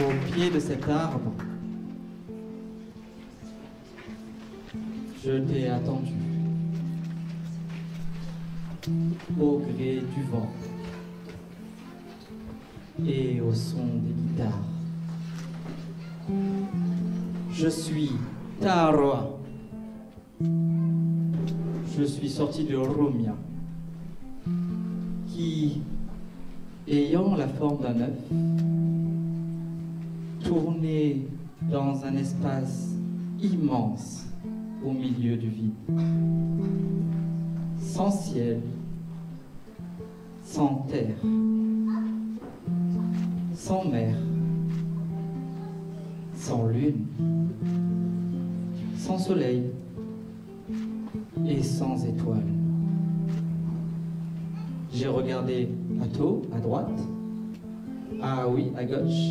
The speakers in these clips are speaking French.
Au pied de cet arbre, je t'ai attendu, au gré du vent et au son des guitares. Je suis Taroa. Je suis sorti de Romia, qui, ayant la forme d'un œuf, tournait dans un espace immense au milieu du vide, sans ciel, sans terre, sans mer, sans lune, sans soleil et sans étoiles. J'ai regardé à tôt, à droite, ah oui, à gauche,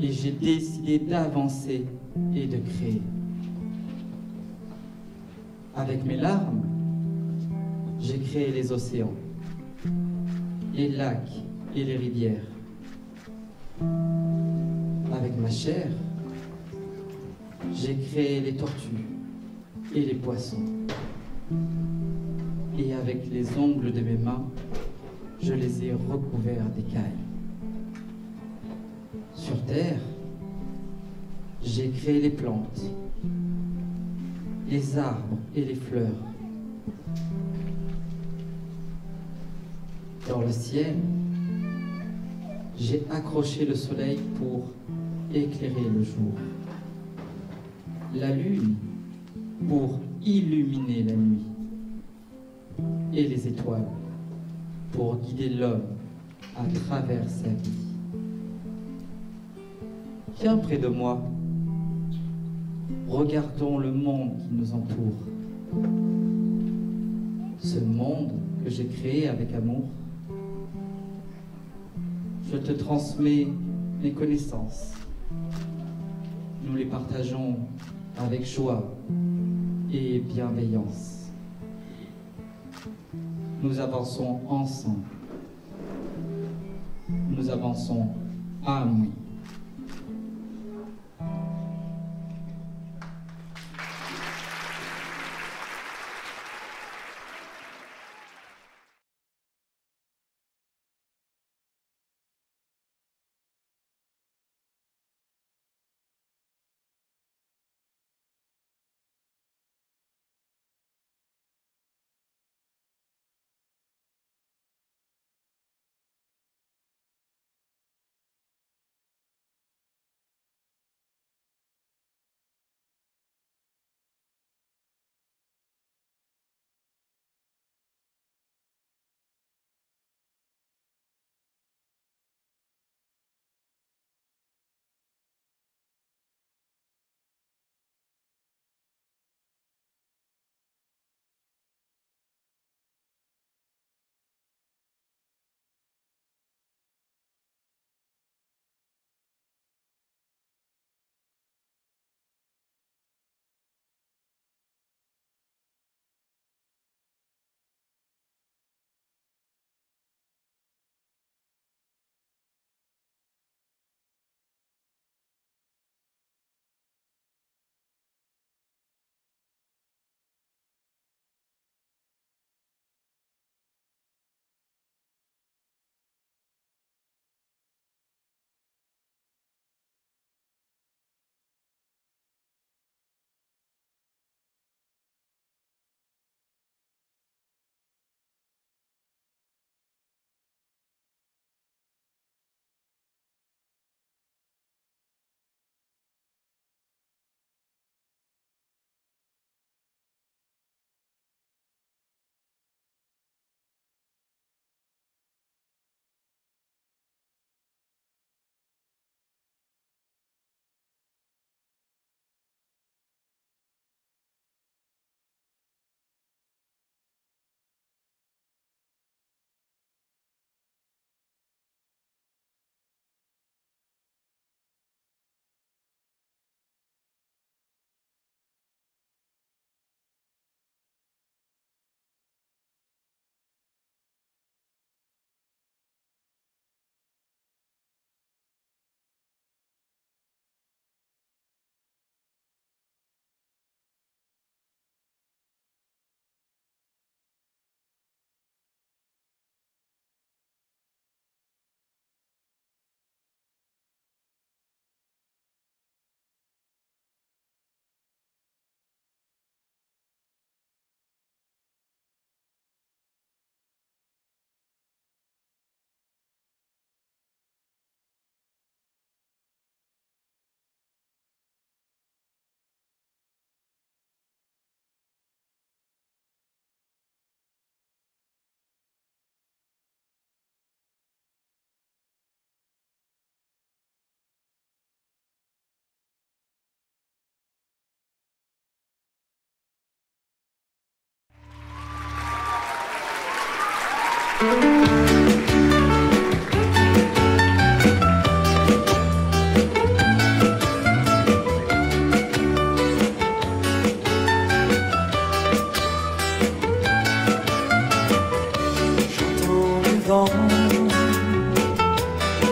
et j'ai décidé d'avancer et de créer. Avec mes larmes, j'ai créé les océans, les lacs et les rivières. Avec ma chair, j'ai créé les tortues et les poissons. Et avec les ongles de mes mains, je les ai recouverts d'écailles. Sur terre, j'ai créé les plantes, les arbres et les fleurs. Dans le ciel, j'ai accroché le soleil pour éclairer le jour, la lune pour illuminer la nuit, et les étoiles pour guider l'homme à travers sa vie. Viens près de moi, regardons le monde qui nous entoure. Ce monde que j'ai créé avec amour. Je te transmets mes connaissances. Nous les partageons avec joie et bienveillance. Nous avançons ensemble. Nous avançons amis.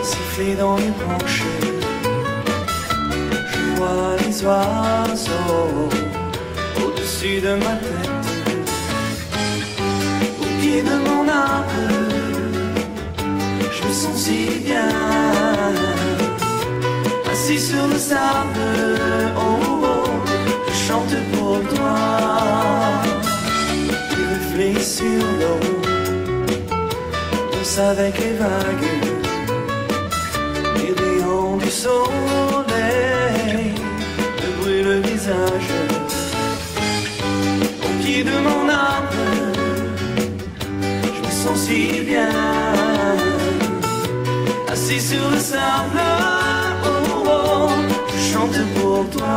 Siffler dans les branches, je vois les oiseaux au-dessus de ma tête, au pied de mon arbre, je me sens si bien, assis sur le sable, oh, oh, je chante pour toi, les reflets sur l'eau, avec les vagues, les rayons du soleil me brûlent le visage. Au pied de mon arbre, je me sens si bien, assis sur le sable, oh, oh, je chante pour toi.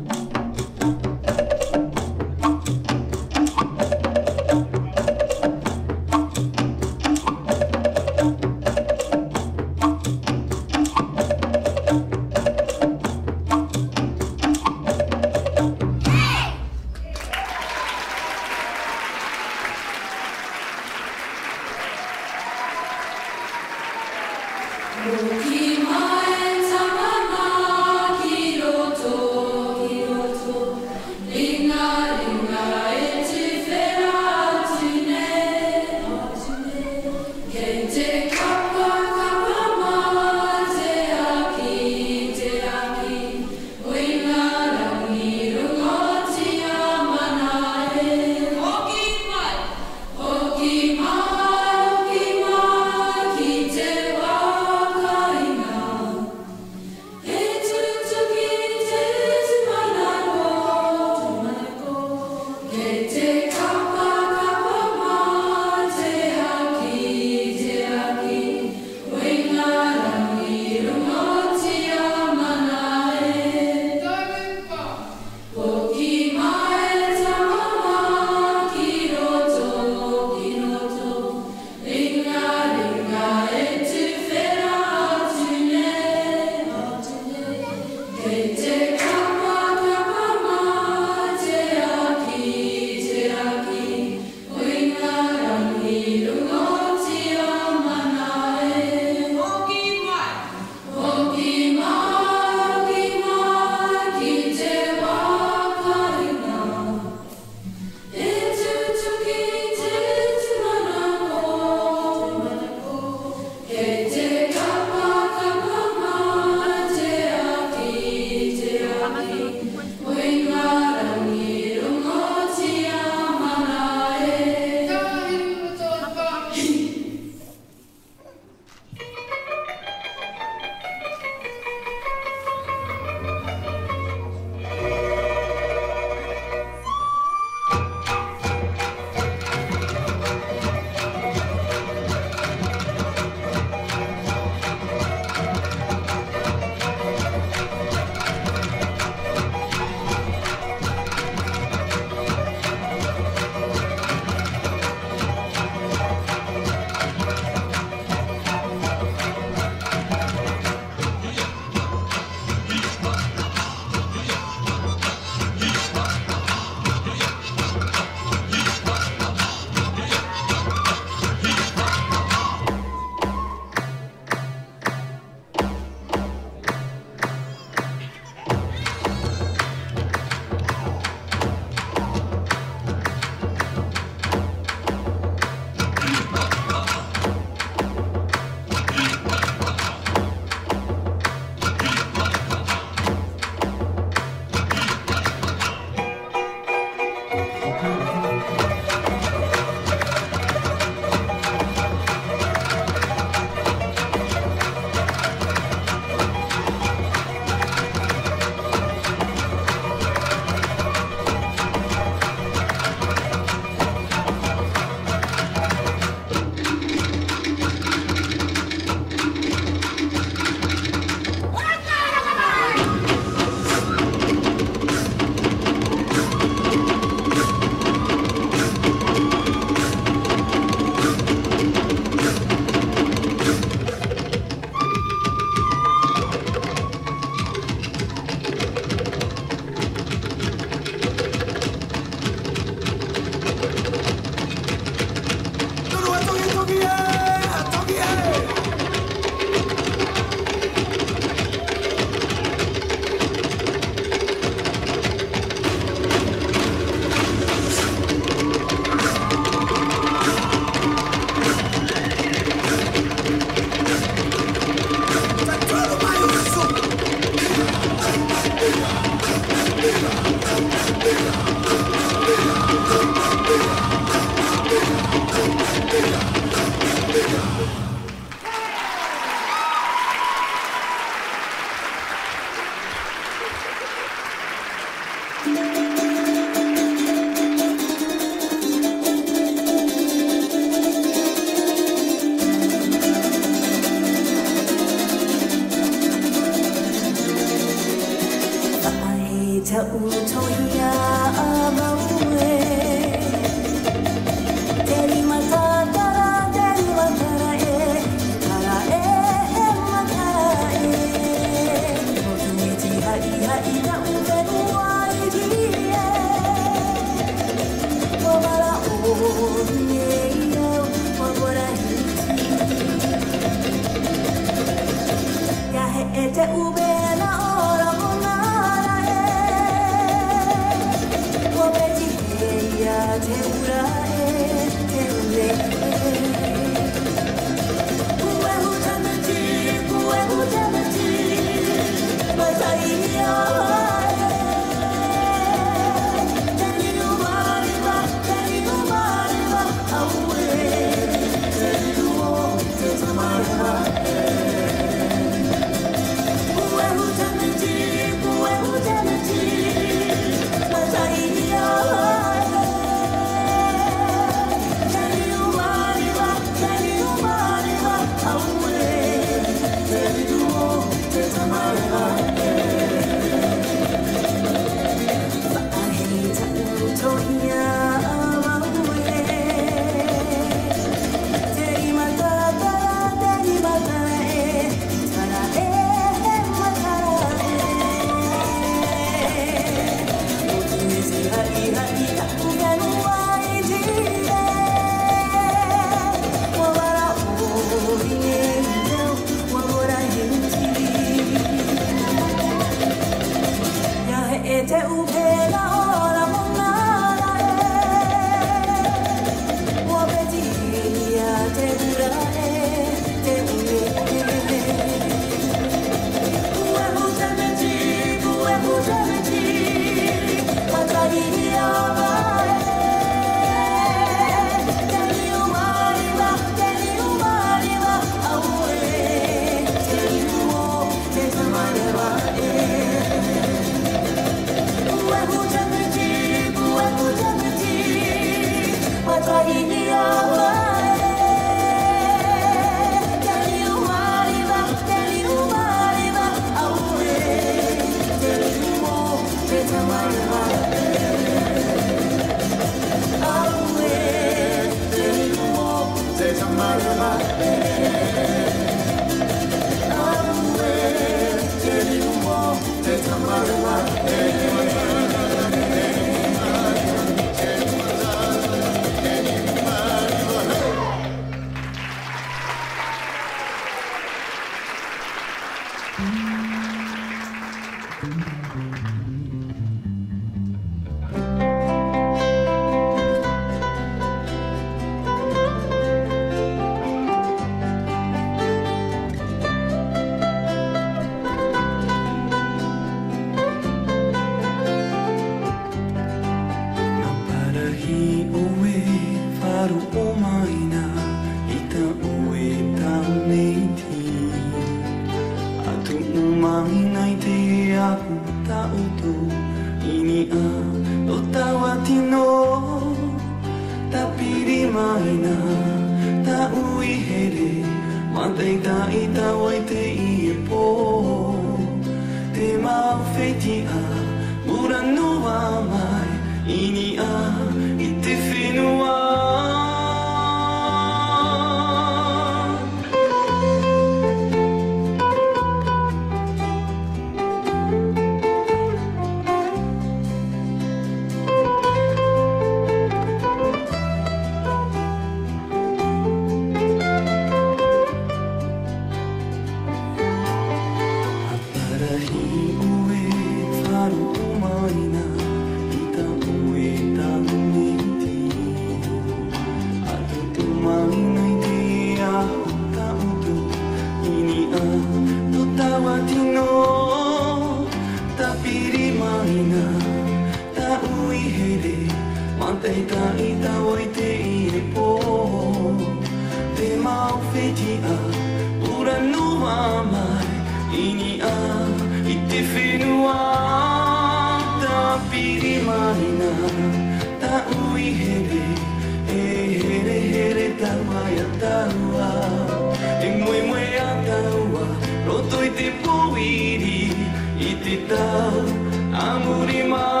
Amurima.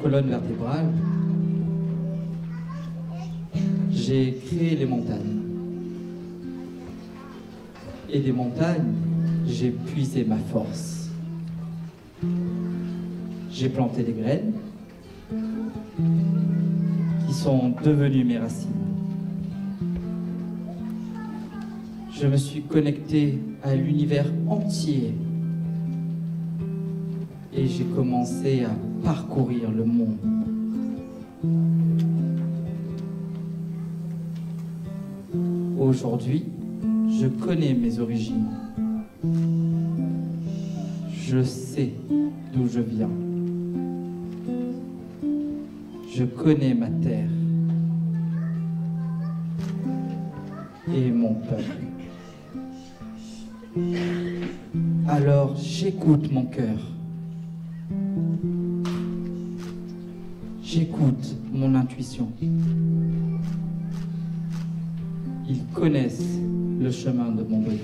colonne vertébrale, j'ai créé les montagnes. Et des montagnes, j'ai puisé ma force. J'ai planté des graines qui sont devenues mes racines. Je me suis connecté à l'univers entier et j'ai commencé à parcourir le monde. Aujourd'hui, je connais mes origines. Je sais d'où je viens. Je connais ma terre et mon peuple. Alors j'écoute mon cœur. J'écoute mon intuition. Ils connaissent le chemin de mon bonheur.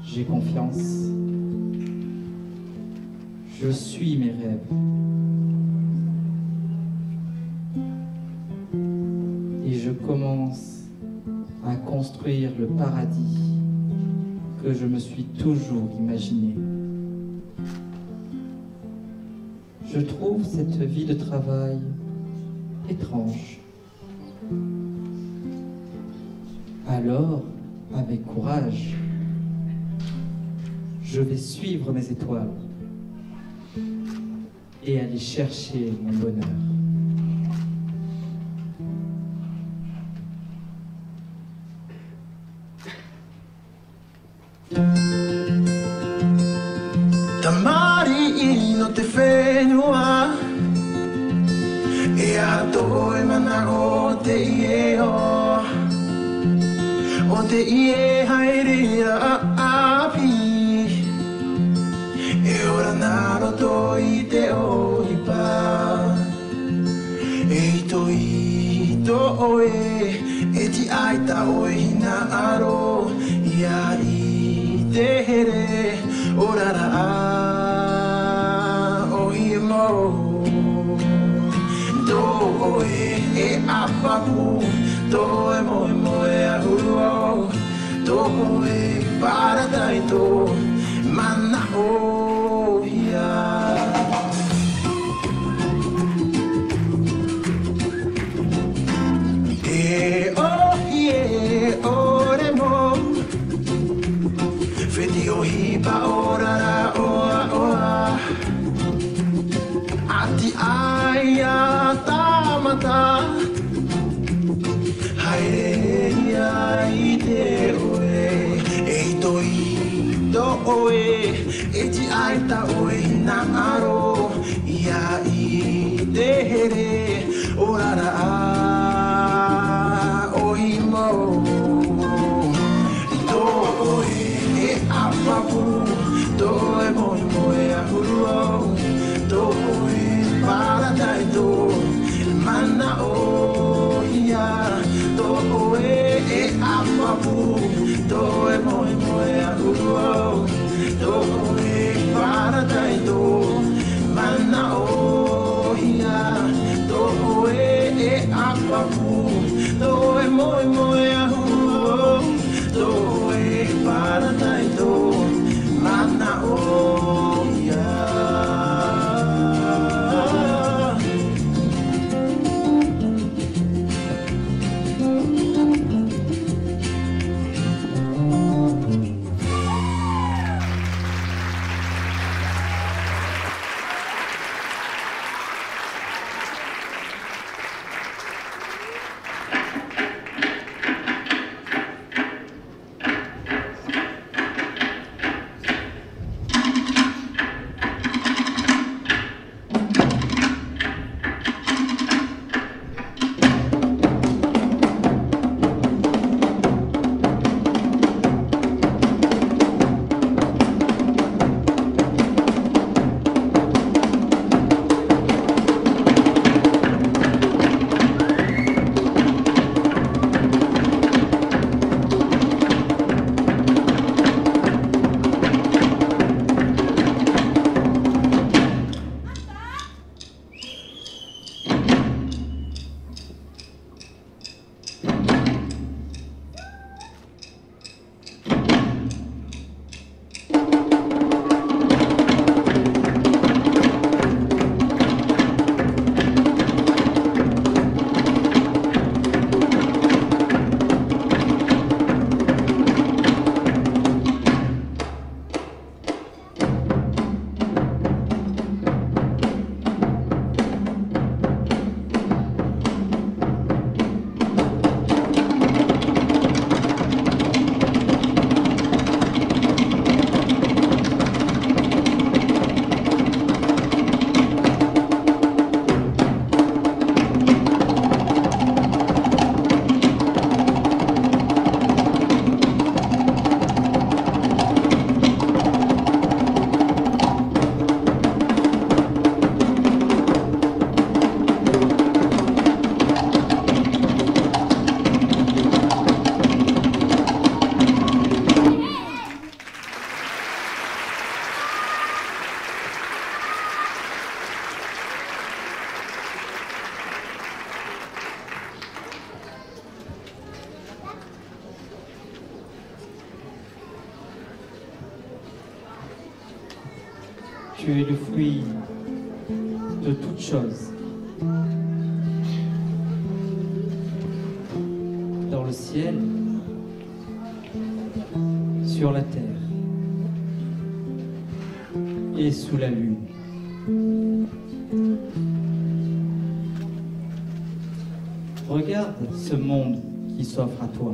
J'ai confiance. Je suis mes rêves. Et je commence à construire le paradis que je me suis toujours imaginé. Je trouve cette vie de travail étrange. Alors, avec courage, je vais suivre mes étoiles et aller chercher mon bonheur. Tamari no te whenua e a toi mana o te ie o te ie haere a api e ora naro toi te oipa e toi to oe e ti aita oe hina aro ia i te here ora ra o i mo do oe e apapu do e mo e a huru do oe para dai do mana o ia e o ie ore mo fedi o hipa ora ra oa oa ati aia tamata haere ia i te oe e toi do oe e ti aita oe na aro ia i te here ora ra o himo do oe e apapu do e mo e a huru do oe para dai do mana o ia do oe e apapu do e mo e a huru do oe para dai do mana o ia do oe e apapu do e mo e a huru do oe para dai do mana o ia Tu es le fruit de toutes choses. Dans le ciel, sur la terre et sous la lune. Regarde ce monde qui s'offre à toi.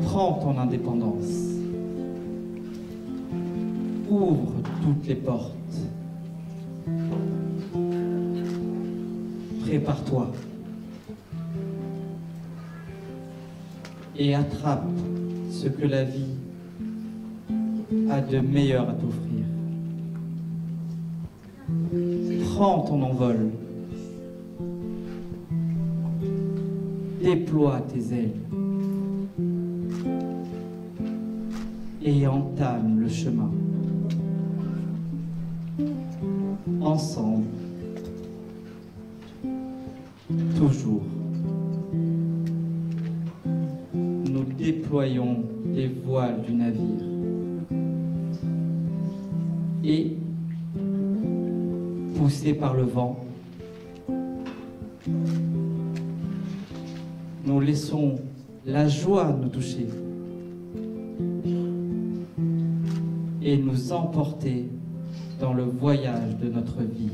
Prends ton indépendance. Ouvre toutes les portes. Prépare-toi. Et attrape ce que la vie a de meilleur à t'offrir. Prends ton envol. Déploie tes ailes. Et entame le chemin. Ensemble. Toujours. Nous déployons les voiles du navire. Et, poussés par le vent, nous laissons la joie nous toucher et nous emporter dans le voyage de notre vie.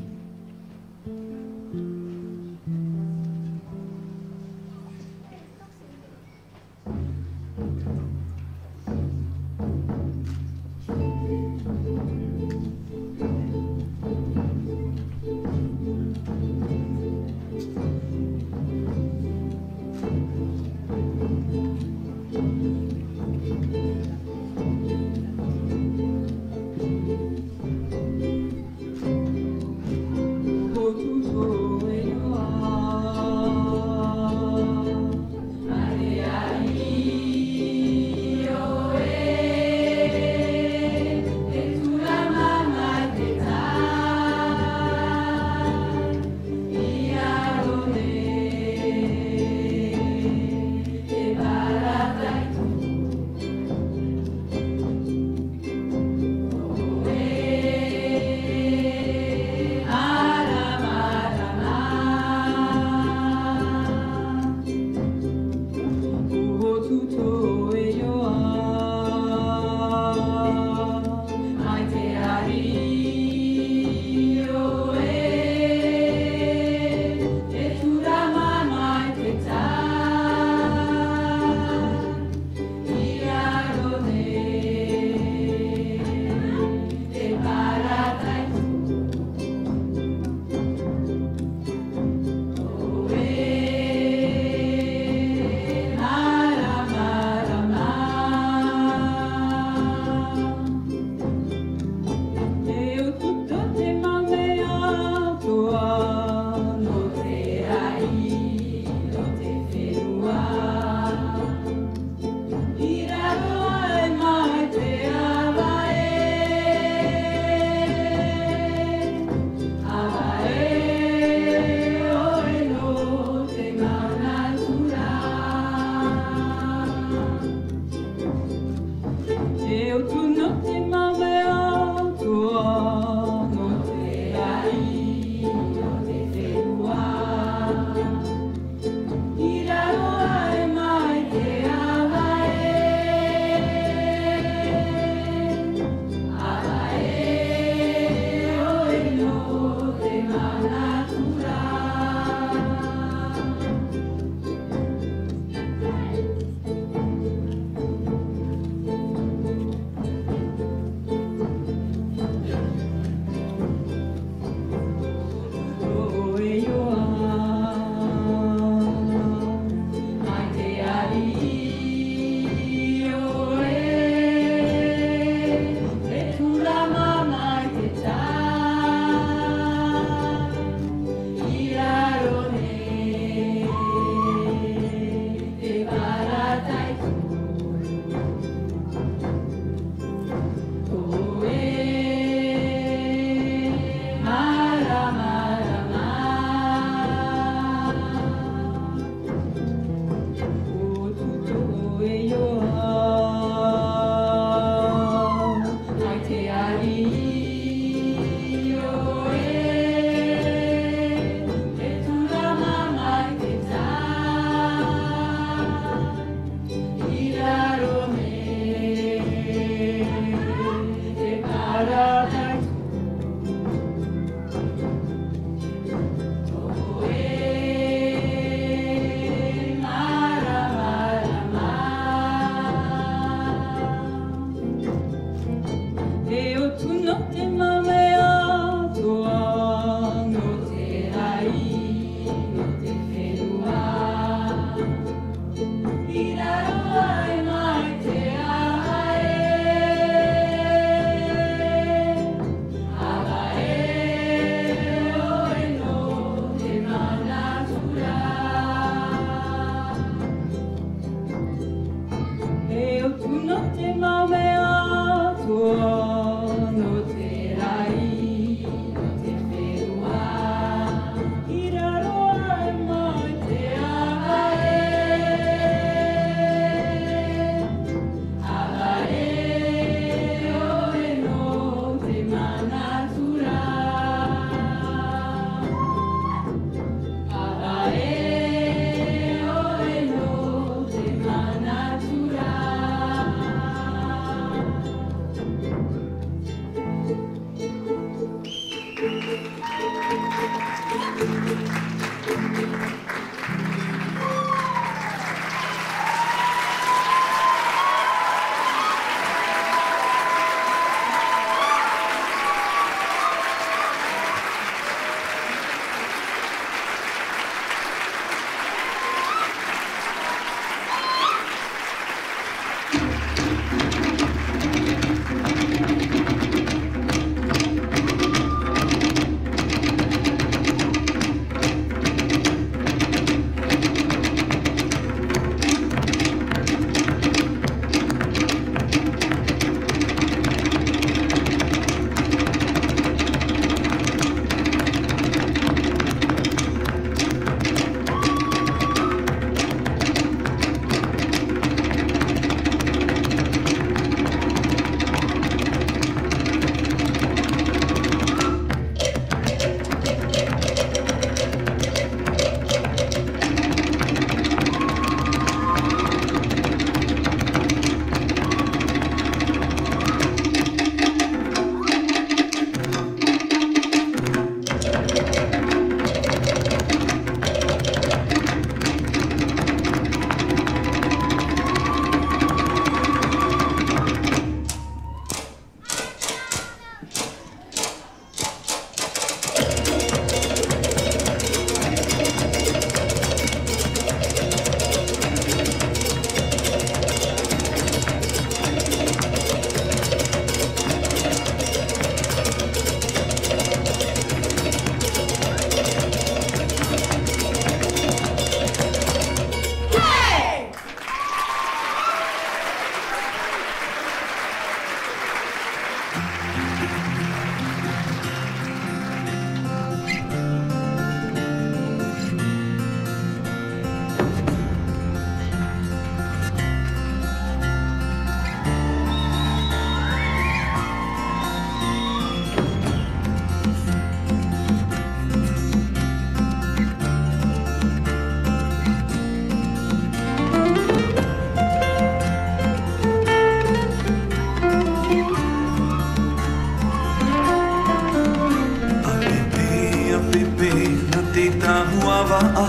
tahua wa'a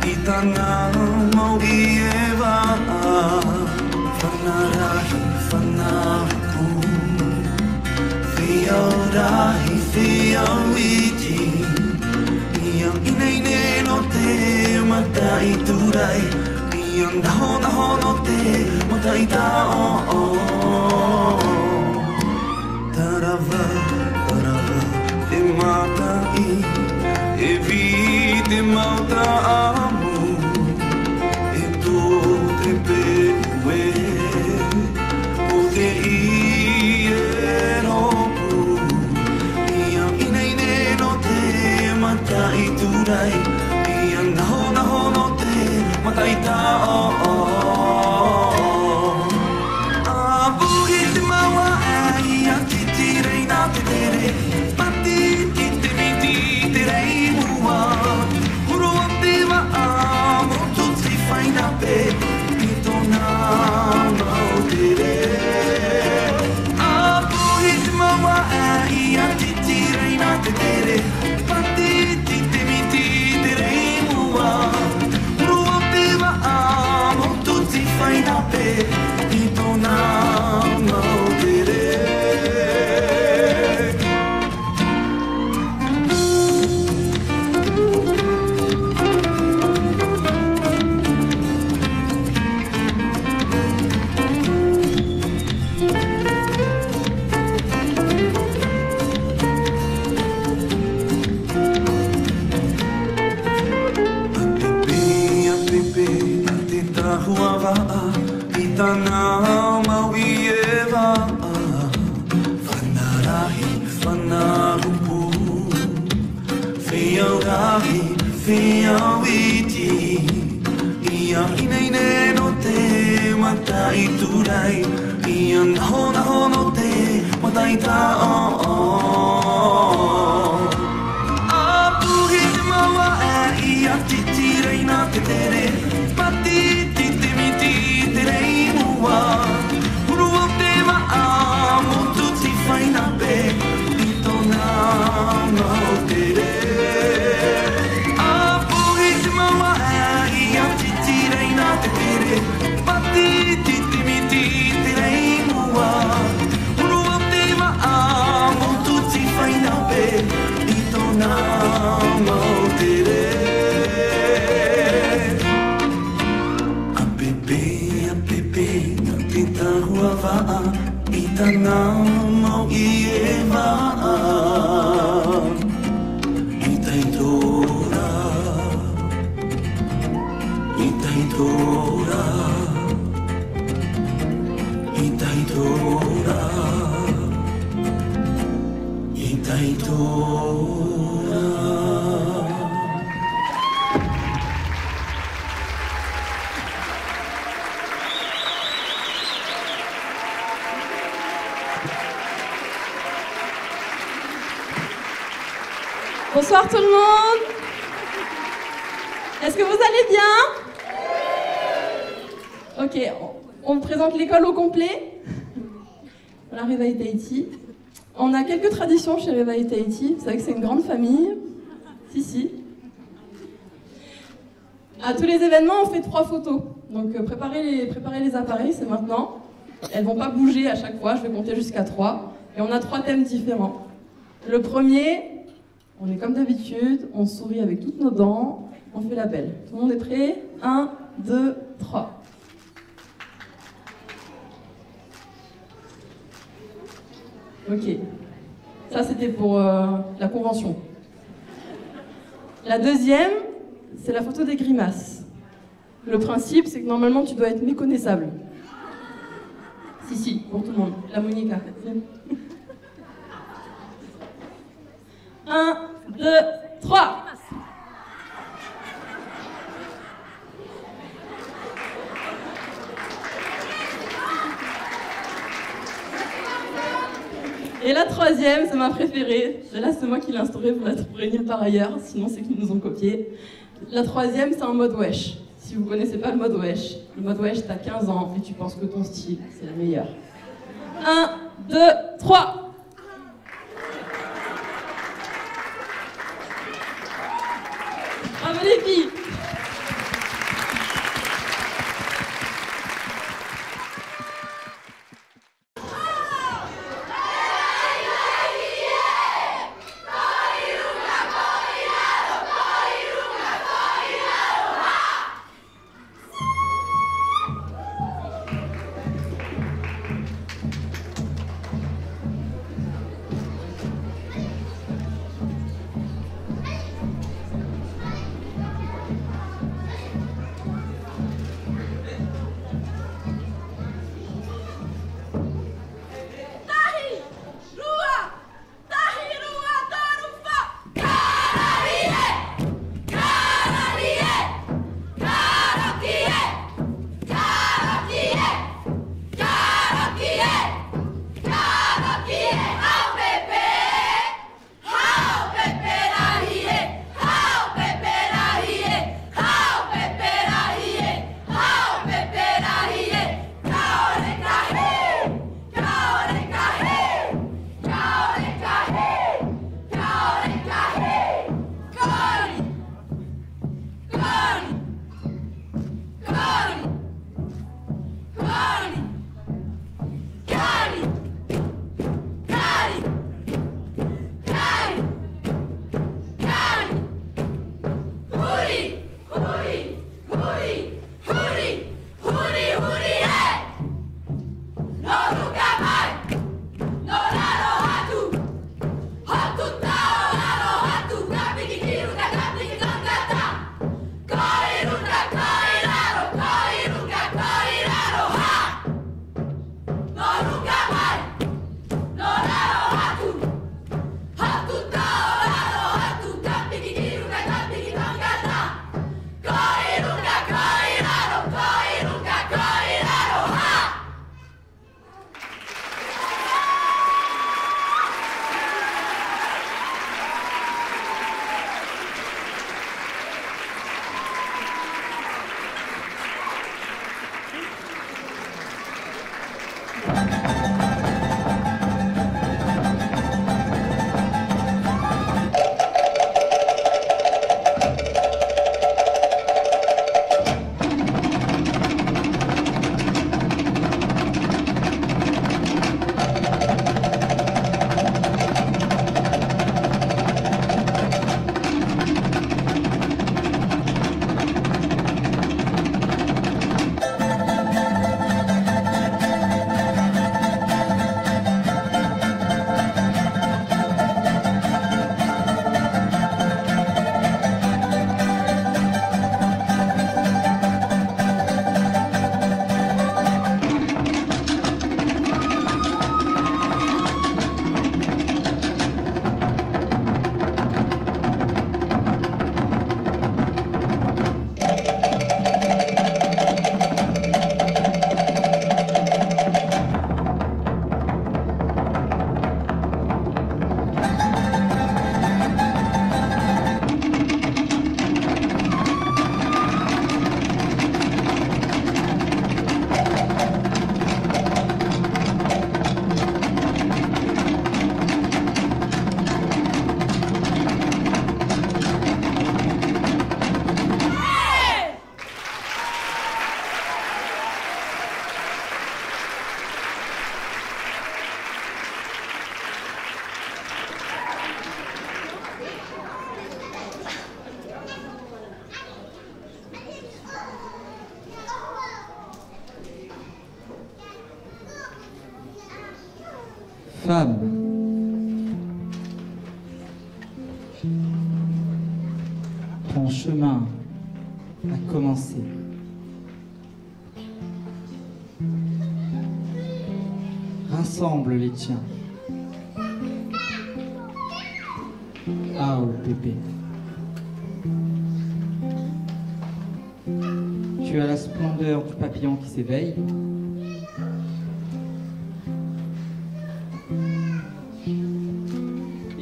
I tana mau I e wa'a Whanarahi, whanarupu Whiau rahi, whiau iti Ia inei ne no te matai turai Ia naho no te matai ta'o Tarawa, te matai E vi te mauta amu E tō te peue O te I e ropu Ia inei ne no te matai turai Ia naho no te matai ta'o Apuhi te maua e ia titirei nā te tere Pati ki te miti te rei mua Hurua te waa motu te whaina pe I tōna mau te re Apuhi te maua e ia titirei nā te tere Pati ki te miti te rei mua Hurua te waa motu te whaina pe I tōna mau te re Tahua wa'a I tana mau I e wa'a Whanarahi, whanarupu Whiau rahi, whiau iti Ia inei ne no te matai turai Ia naho no te matai ta'o Apuhi te maua e ia titirei nā te tere Pati ti te miti te rei mua Hurua te waa motu te whaina pe I tōna mau te re Apuhi te maua e ia titirei nā te tere Pati ti te miti te rei mua Hurua te waa motu te whaina pe I tōna mau te re Te tahua wa'a I tana mau I e wa'a I taitora I taitora I taitora I taitora Bonsoir tout le monde. Est-ce que vous allez bien? Ok, on présente l'école au complet. Voilà, Réveil Tahiti. On a quelques traditions chez Réveil Tahiti. Vous savez que c'est une grande famille. Si. À tous les événements, on fait 3 photos. Donc préparez les appareils, c'est maintenant. Elles vont pas bouger à chaque fois, je vais compter jusqu'à 3. Et on a 3 thèmes différents. Le premier... On est comme d'habitude, on sourit avec toutes nos dents, on fait la belle. Tout le monde est prêt? 1, 2, 3. Ok. Ça, c'était pour la convention. La deuxième, c'est la photo des grimaces. Le principe, c'est que normalement, tu dois être méconnaissable. Si, pour tout le monde. La Monica. 1, 2, 3. Et la troisième, c'est ma préférée. Là, c'est moi qui l'ai instaurée, vous la trouverez nulle part ailleurs, sinon c'est qu'ils nous ont copié. La troisième, c'est en mode wesh. Si vous connaissez pas le mode wesh, t'as 15 ans et tu penses que ton style, c'est le meilleur. 1, 2, 3. Bravo les filles. Femme, ton chemin a commencé. Rassemble les tiens. Ao Pépé. Tu as la splendeur du papillon qui s'éveille.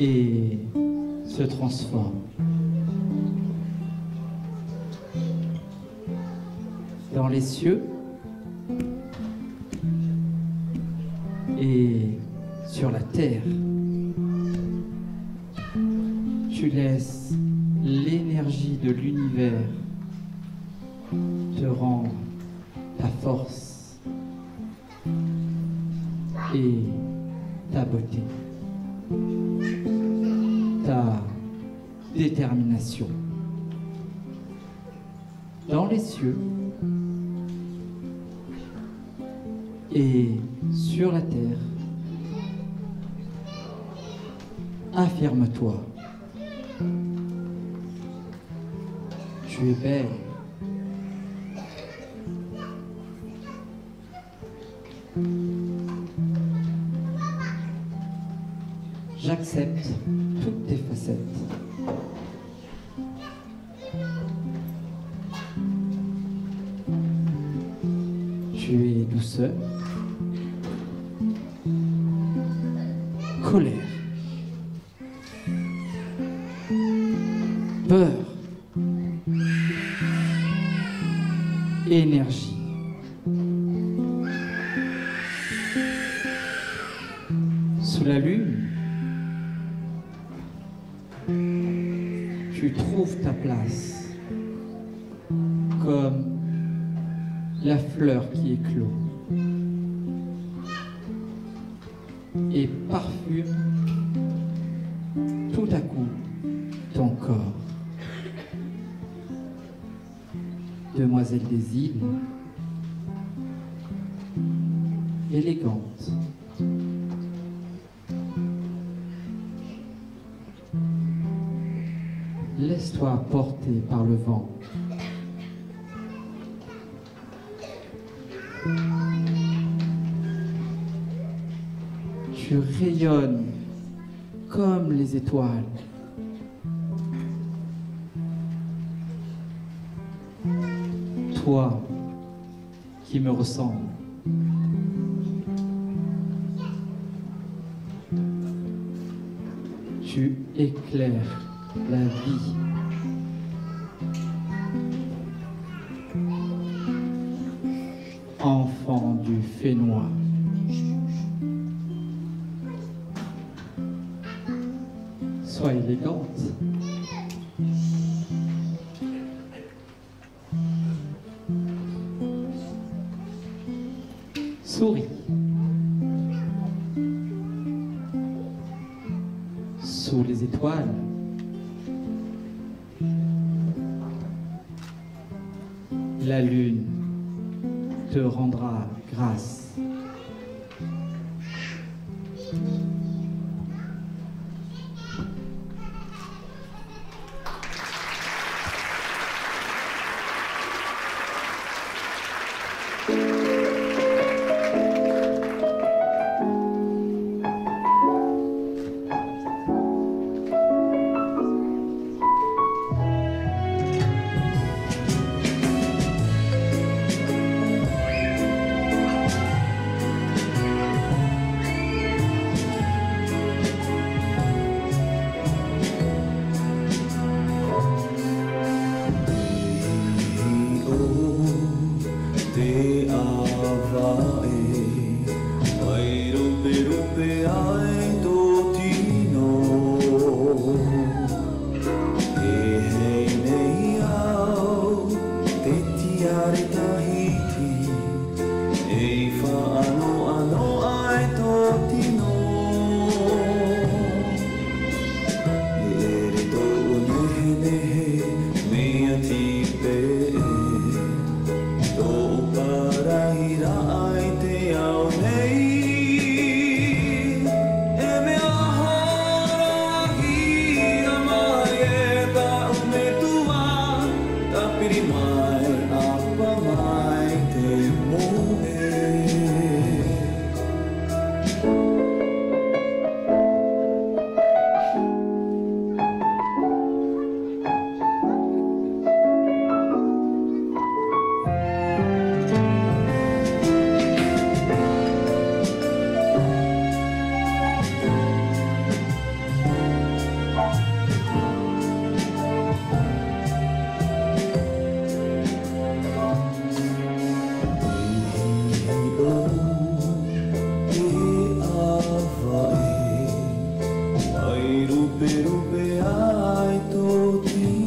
Et se transforme. Dans les cieux et sur la terre. Tu laisses l'énergie de l'univers te rend ta force et ta beauté, ta détermination. Dans les cieux et sur la terre, affirme-toi. Tu es belle. J'accepte toutes tes facettes. Tu es douceur, colère, peur, énergie. Sous la lune, tu trouves ta place comme la fleur qui éclot et parfume tout à coup ton corps. Demoiselle des îles, élégante, laisse-toi porter par le vent. Tu rayonnes comme les étoiles. Toi qui me ressembles. Tu éclaires la vie. Enfant du Fénois. Sois élégante. Souris. Sous les étoiles. La lune te rendra grâce. Rupe rupe ai toti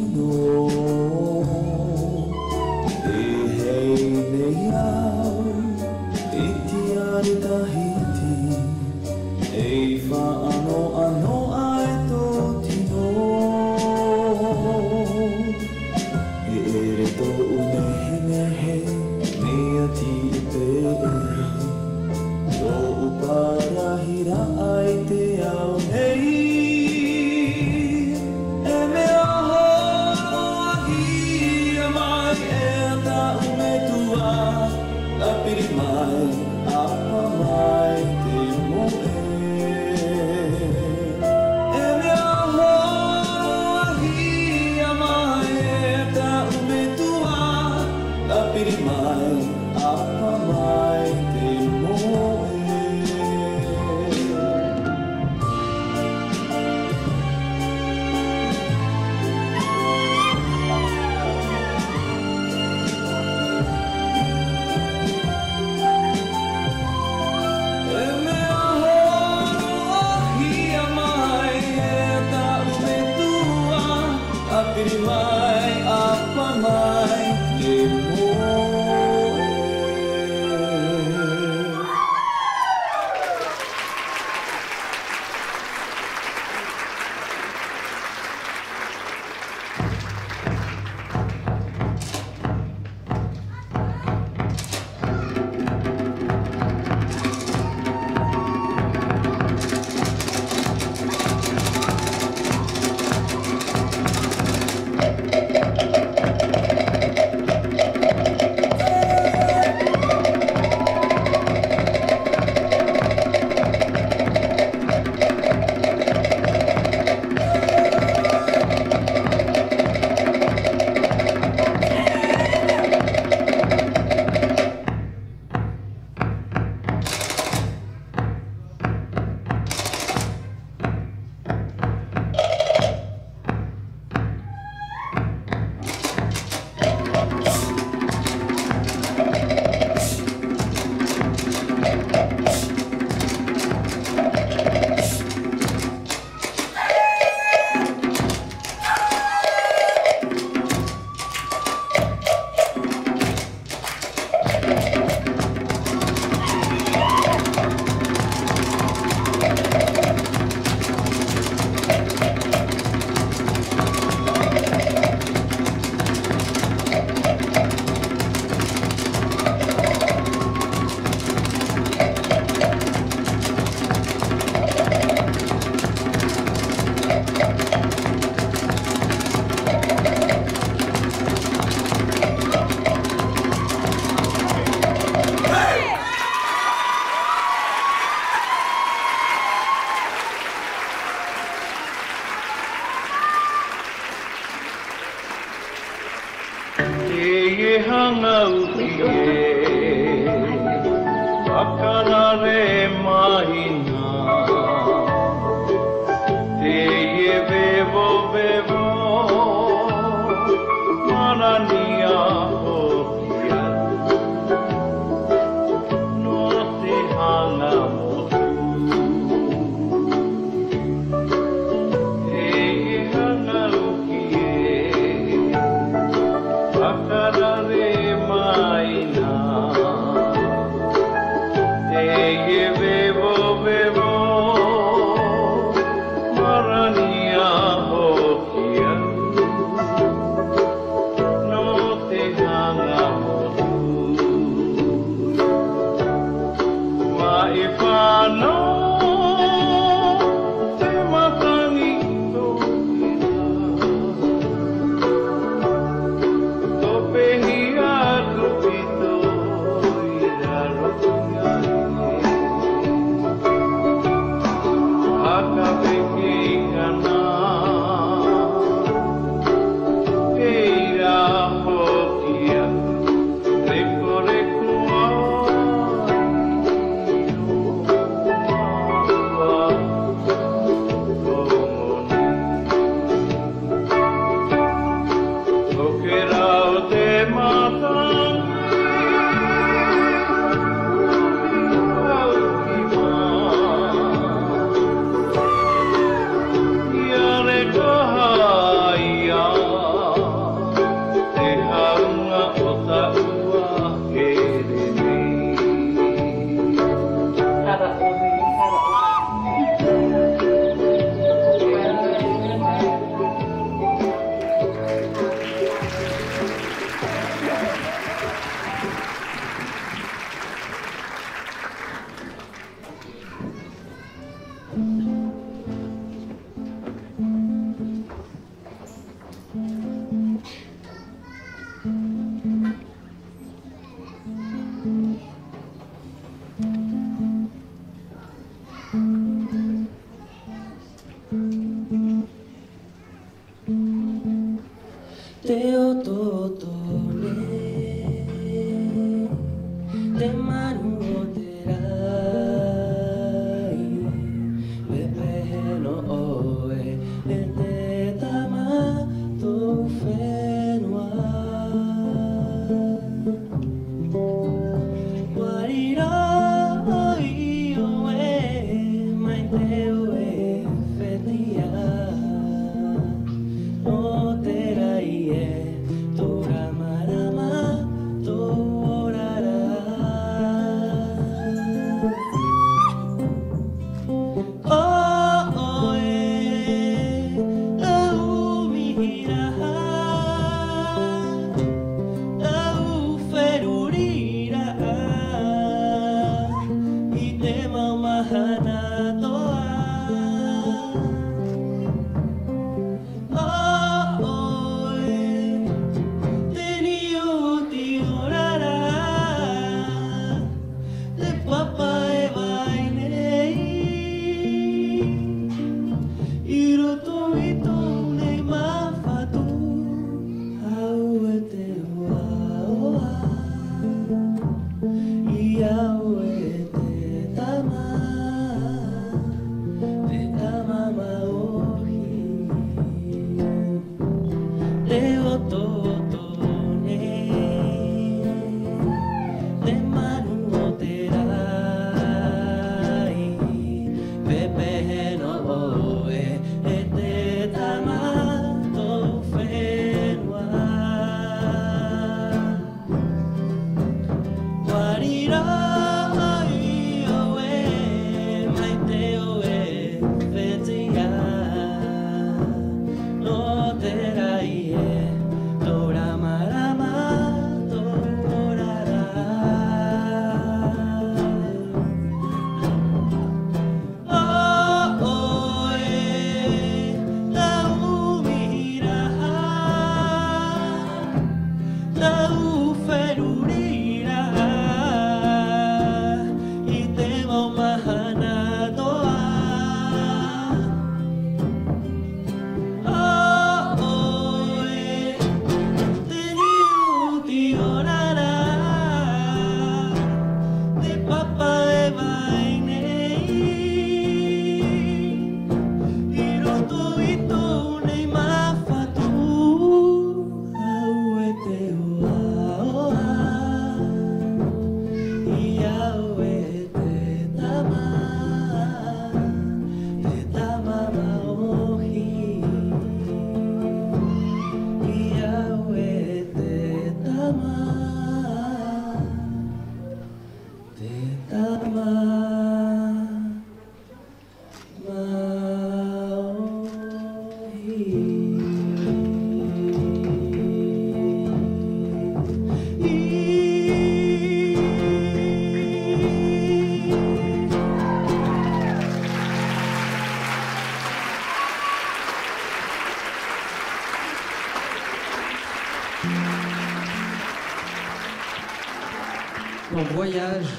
Ton voyage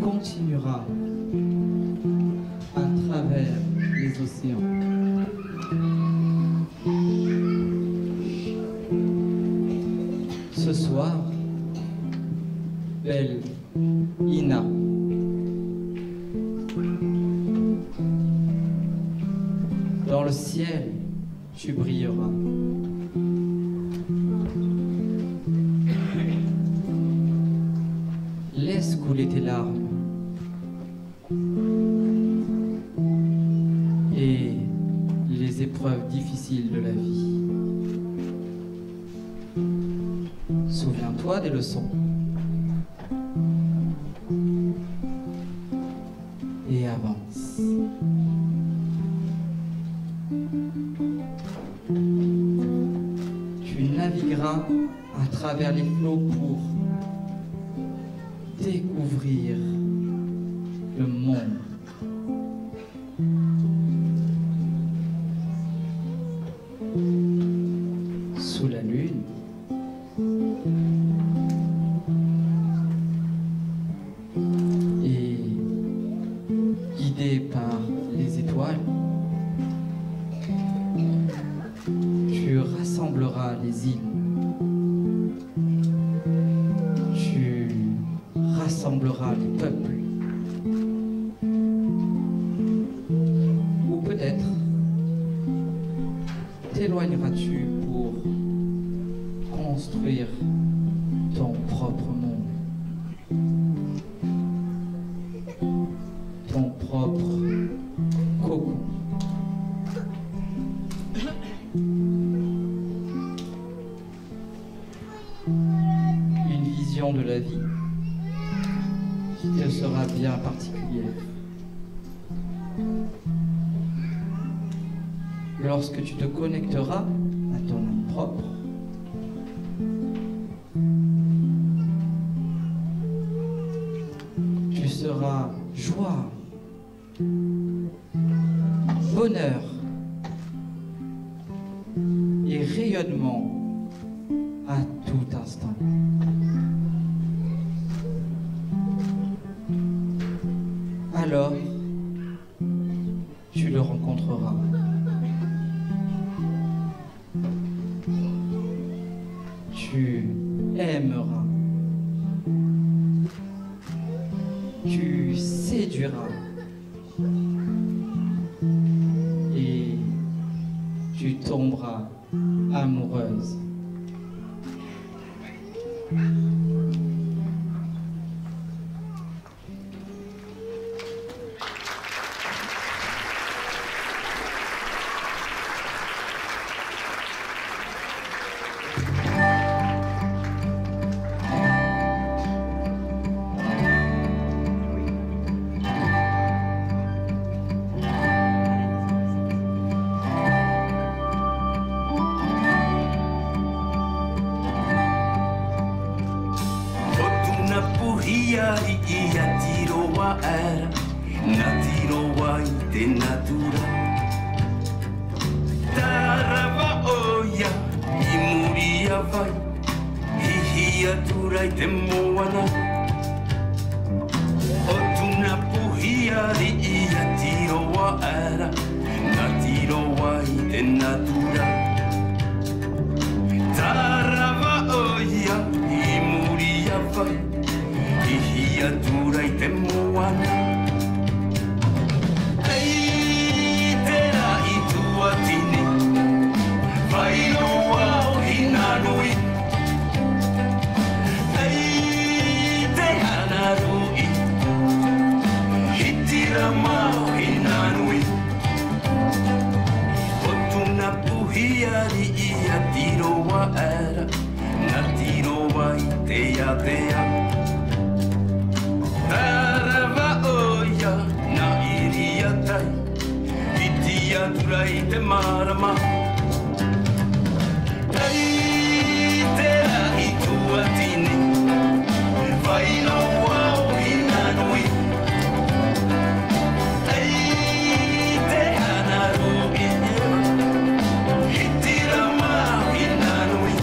continuera à travers les océans. Ce soir, belle Ina, dans le ciel, tu brilleras. Laisse couler tes larmes et les épreuves difficiles de la vie. Souviens-toi des leçons et avance. Tu navigueras à travers les flots pour découvrir le monde. Sous la lune, et guidé par les étoiles, tu rassembleras les îles. Tu rassembleras les peuples. Ou peut-être t'éloigneras-tu pour construire ton propre monde, ton propre cocon. Une vision de la vie qui te sera bien particulière. Lorsque tu te connecteras à ton âme propre, tu seras joie, bonheur et rayonnement à tout instant. Alors, tu le rencontreras. Tu aimeras. Tu séduiras. Et tu tomberas amoureuse. Hiari ia tiroa era, na tiroa I te natura. Tarava oia, I muria vai, hihia tura I te moana. O tuna puhiari ia tiroa era, na tiroa I te natura. Tarava oia, I muria vai, hihia tura I te moana. Ei, te ra I tua tini, vai noa o hina nui. Ei, te hana rui, hitira ma o hina nui. O tuna puhiari ia tiroa era, na tiroa I te atea. Tarava oia, na iria tai, hitia tura I te marama. Ei, te ra I tua tini, vai noa o hina nui. Ei, te hana rui, hitira ma o hina nui.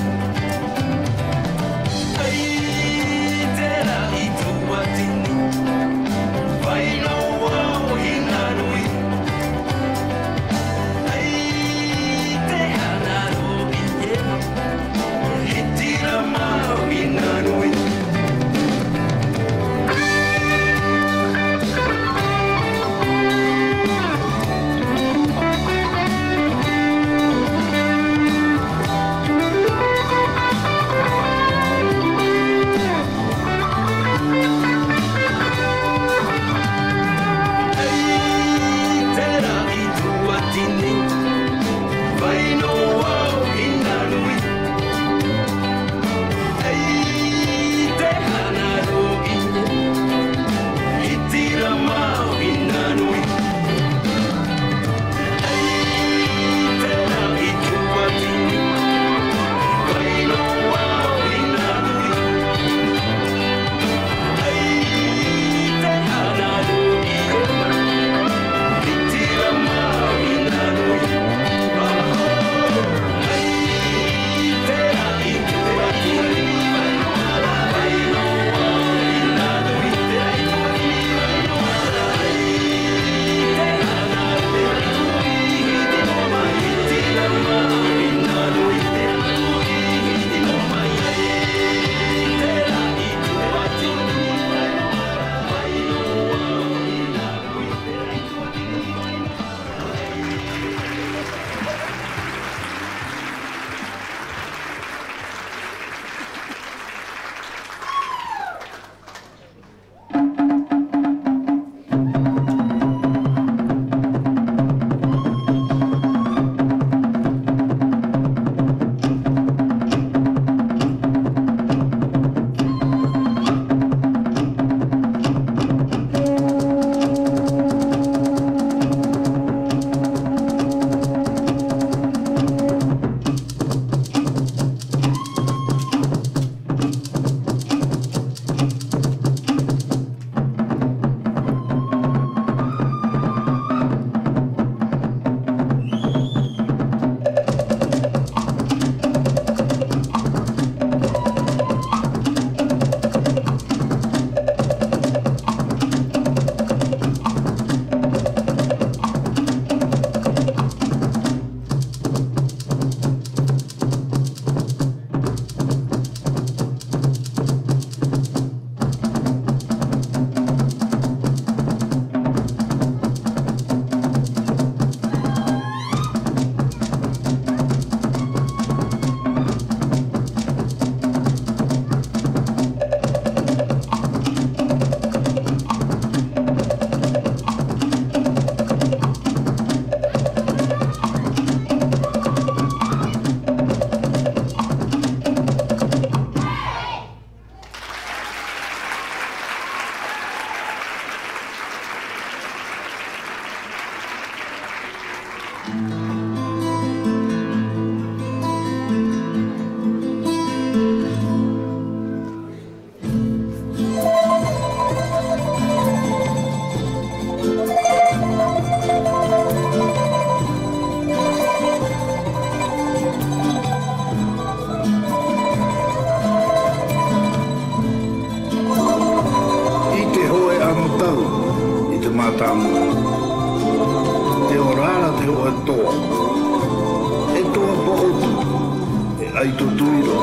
ai to tuiro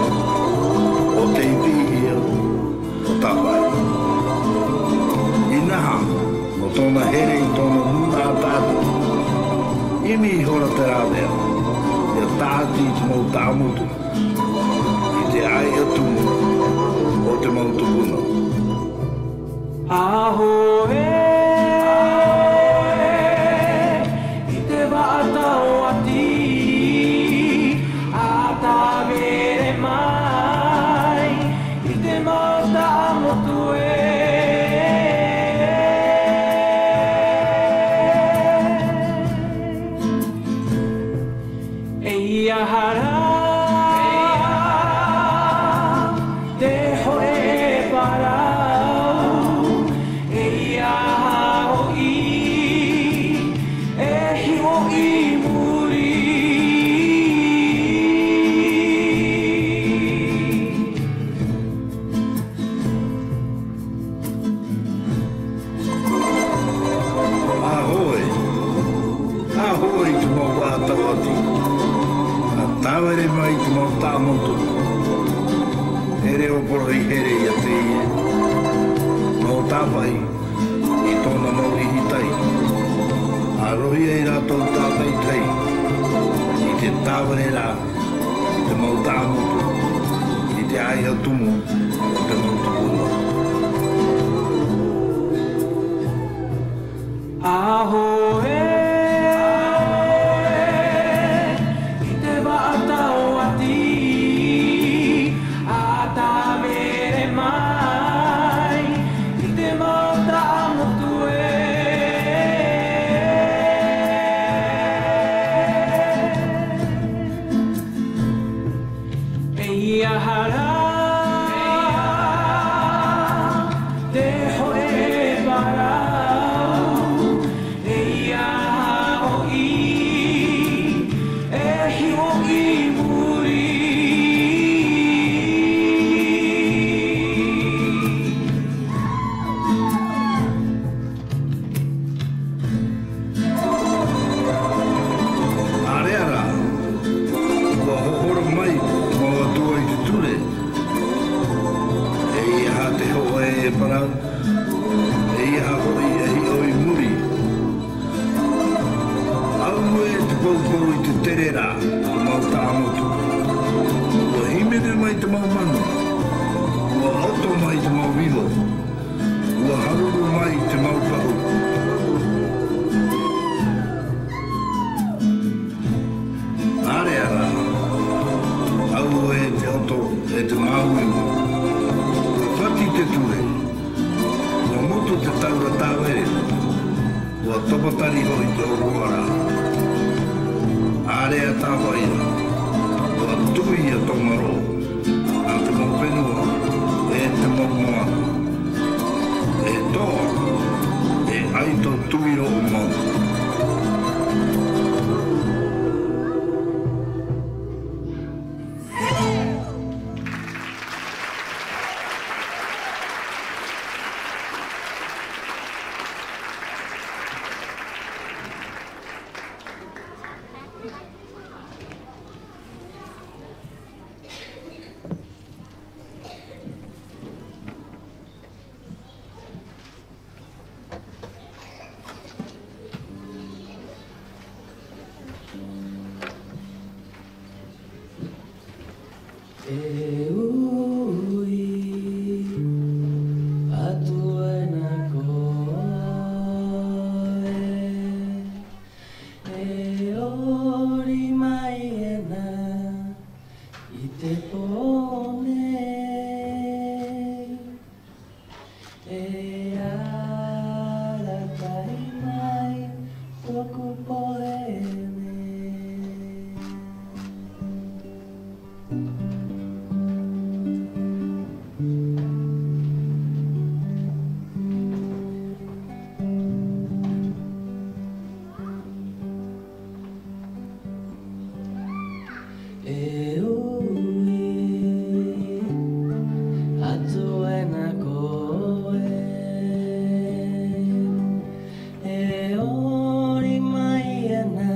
o te ipihia o tawai. Inaha, o tōna here I tōna nuna a tātu. Imi I hora te rāwea, ia tāti I te mau tāmutu, I te ai atumu o te mau tupuna. Aho I te wata o ati, a ta vere mai, I te mata motu Eia hara, te hoe parau, eia hoi, e hiwo I muri. Ahoe, ahoe te mau wātawati. Tāwere mai te mau tāmotu. Here o poro I here I te ie. Mau tāwai, I tōna mau ihitai. A rohi e rātou tātai tei. I te tāwere rā, te mau tāmotu. I te ai atumu, te mau tupuna. Ahoe, I te wata o ati, a ta vere mai, I te mata motu Eia hara, te hoe parau, eia hoi, e hiwo I muri. Areara, kua hohoro mai, mau atua I te ture. E iha te hoa e parau, e iha hoi e hi oi muri. Au e te paupau I te tere rā, o mau tāmotu. Ua himere mai te mau manu, ua auto mai te mau wilo, ua haruru mai te mau pahu. Areara, au e te auto e te mau imu. Whati te ture, ua motu te taura tāwere, ua topatari hoi te oruara. Area tāwaia, ua tui a tongaro, a te mau whenua e te mau moana. E toa, e aito tuiro o mau. E ui, atua na koe, e ori mai ena I te pone, e aratai mai toku poene. E ui, atua na koe, e ori mai ana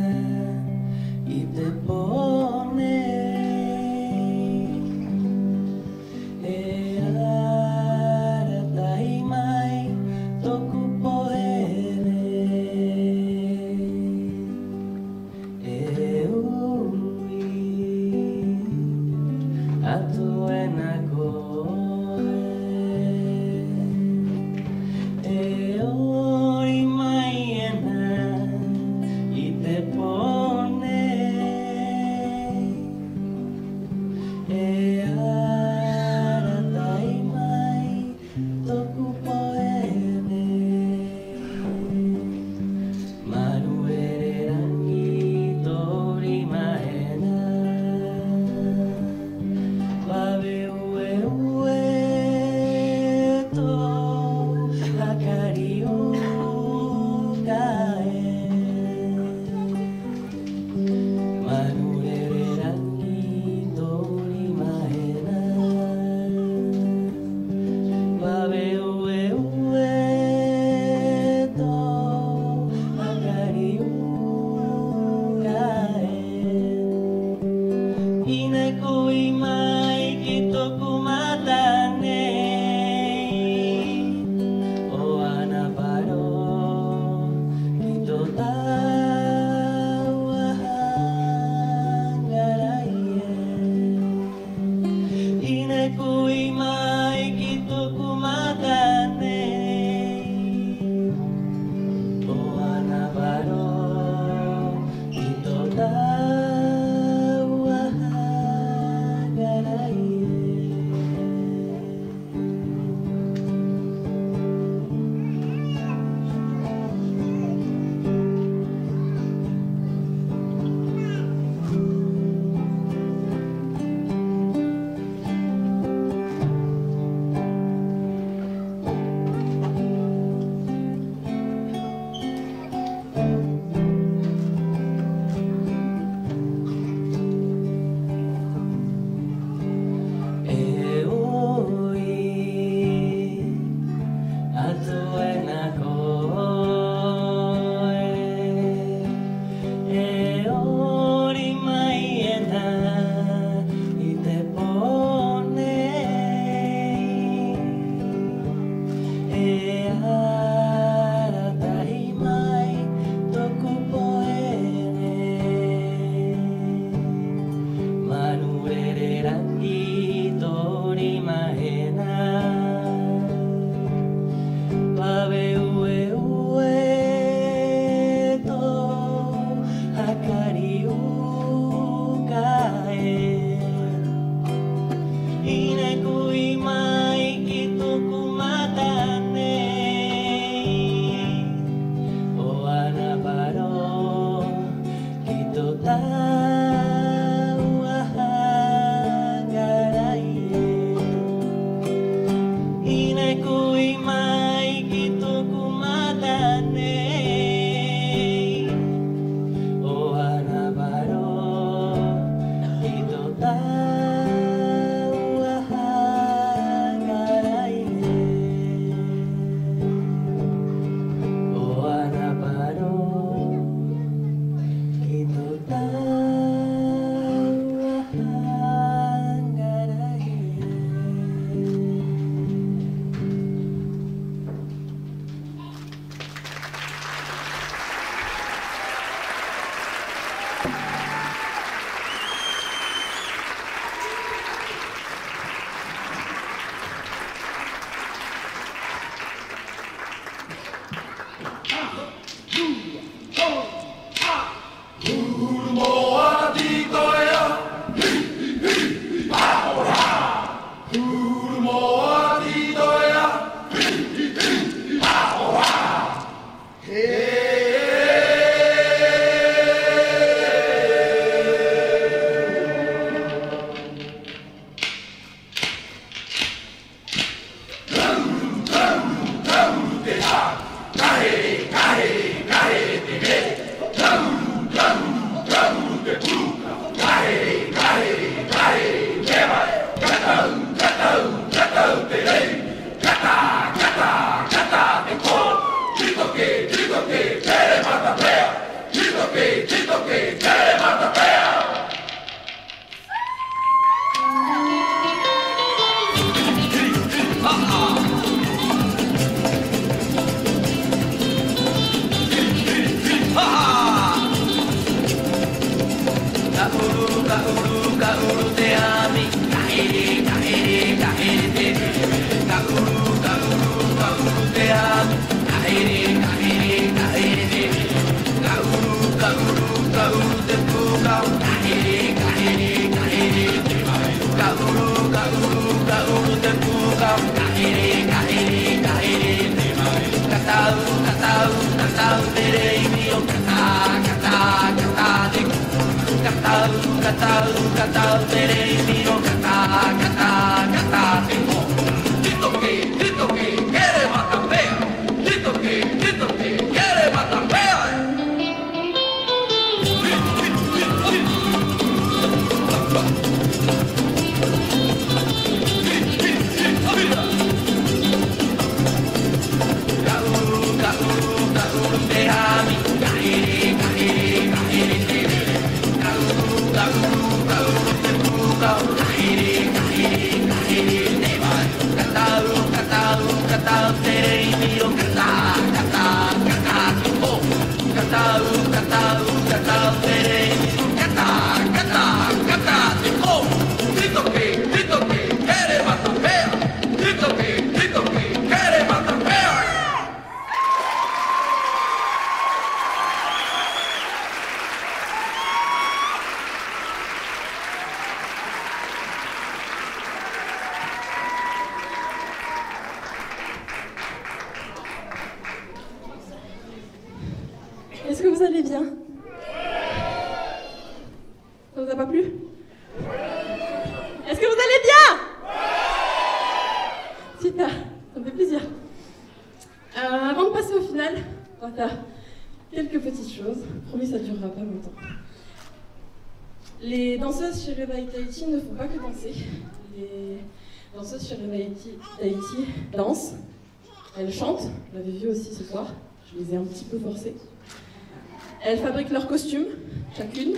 I te pone, Kauru te ami, Est-ce que vous allez bien? Ça vous a pas plu? Est-ce que vous allez bien? Super, ça me fait plaisir. Avant de passer au final, on va faire quelques petites choses. Promis, ça ne durera pas longtemps. Les danseuses chez Revive Tahiti ne font pas que danser. Les danseuses chez Revive Tahiti dansent. Elles chantent, vous l'avez vu aussi ce soir. Je les ai un petit peu forcées. Elles fabriquent leurs costumes, chacune.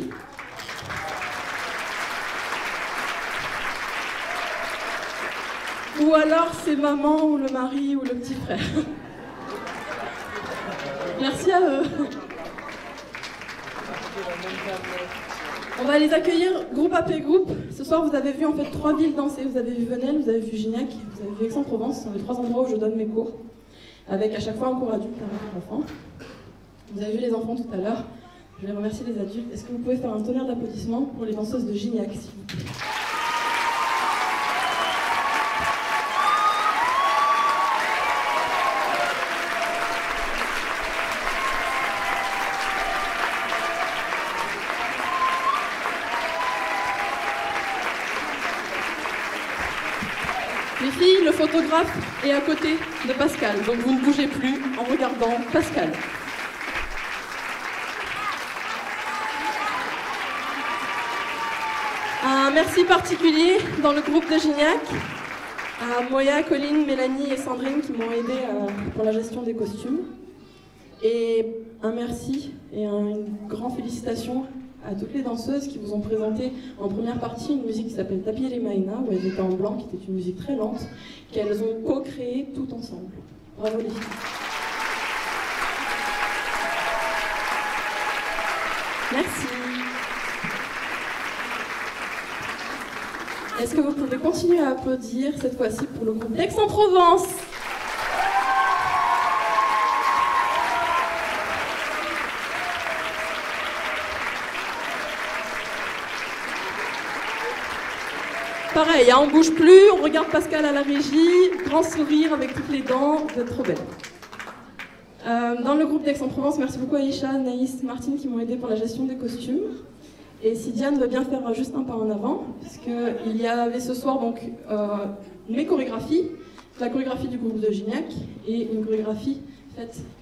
Ou alors c'est maman ou le mari ou le petit frère. Merci à eux. On va les accueillir groupe après groupe. Ce soir, vous avez vu en fait 3 villes danser. Vous avez vu Venelle, vous avez vu Gignac, vous avez vu Aix-en-Provence. Ce sont les 3 endroits où je donne mes cours. Avec à chaque fois un cours adulte, un enfant. Vous avez vu les enfants tout à l'heure. Je vais remercier les adultes. Est-ce que vous pouvez faire un tonnerre d'applaudissements pour les danseuses de Gignac, s'il vous plaît? Les filles, le photographe est à côté de Pascal, donc vous ne bougez plus en regardant Pascal. Un merci particulier dans le groupe de Gignac à Moya, Colline, Mélanie et Sandrine qui m'ont aidé pour la gestion des costumes. Et un merci et une grande félicitation à toutes les danseuses qui vous ont présenté en première partie une musique qui s'appelle Tapir et Maïna, où elles étaient en blanc, qui était une musique très lente, qu'elles ont co-créée tout ensemble. Bravo les filles. Merci. Est-ce que vous pouvez continuer à applaudir cette fois-ci pour le groupe d'Aix-en-Provence? Pareil, on ne bouge plus, on regarde Pascal à la régie, grand sourire avec toutes les dents, vous êtes trop belle. Dans le groupe d'Aix-en-Provence, merci beaucoup à Aïcha, Naïs, Martine qui m'ont aidé pour la gestion des costumes. Et si Diane veut bien faire juste un pas en avant, puisqu'il y avait ce soir donc mes chorégraphies, la chorégraphie du groupe de Gignac et une chorégraphie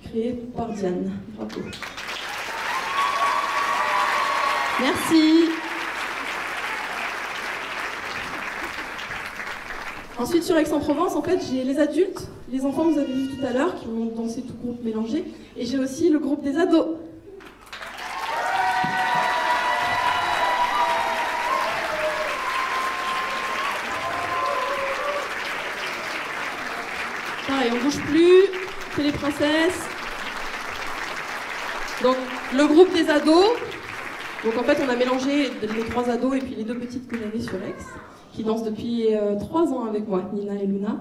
créée par Diane. Bravo. Merci. Ensuite, sur Aix-en-Provence, en fait, j'ai les adultes, les enfants, vous avez vu tout à l'heure, qui vont danser tout groupe mélangé, et j'ai aussi le groupe des ados. Pareil, on bouge plus, c'est les princesses. Donc, le groupe des ados, donc en fait, on a mélangé les 3 ados et puis les 2 petites que j'avais sur Aix, qui dansent depuis 3 ans avec moi, Nina et Luna.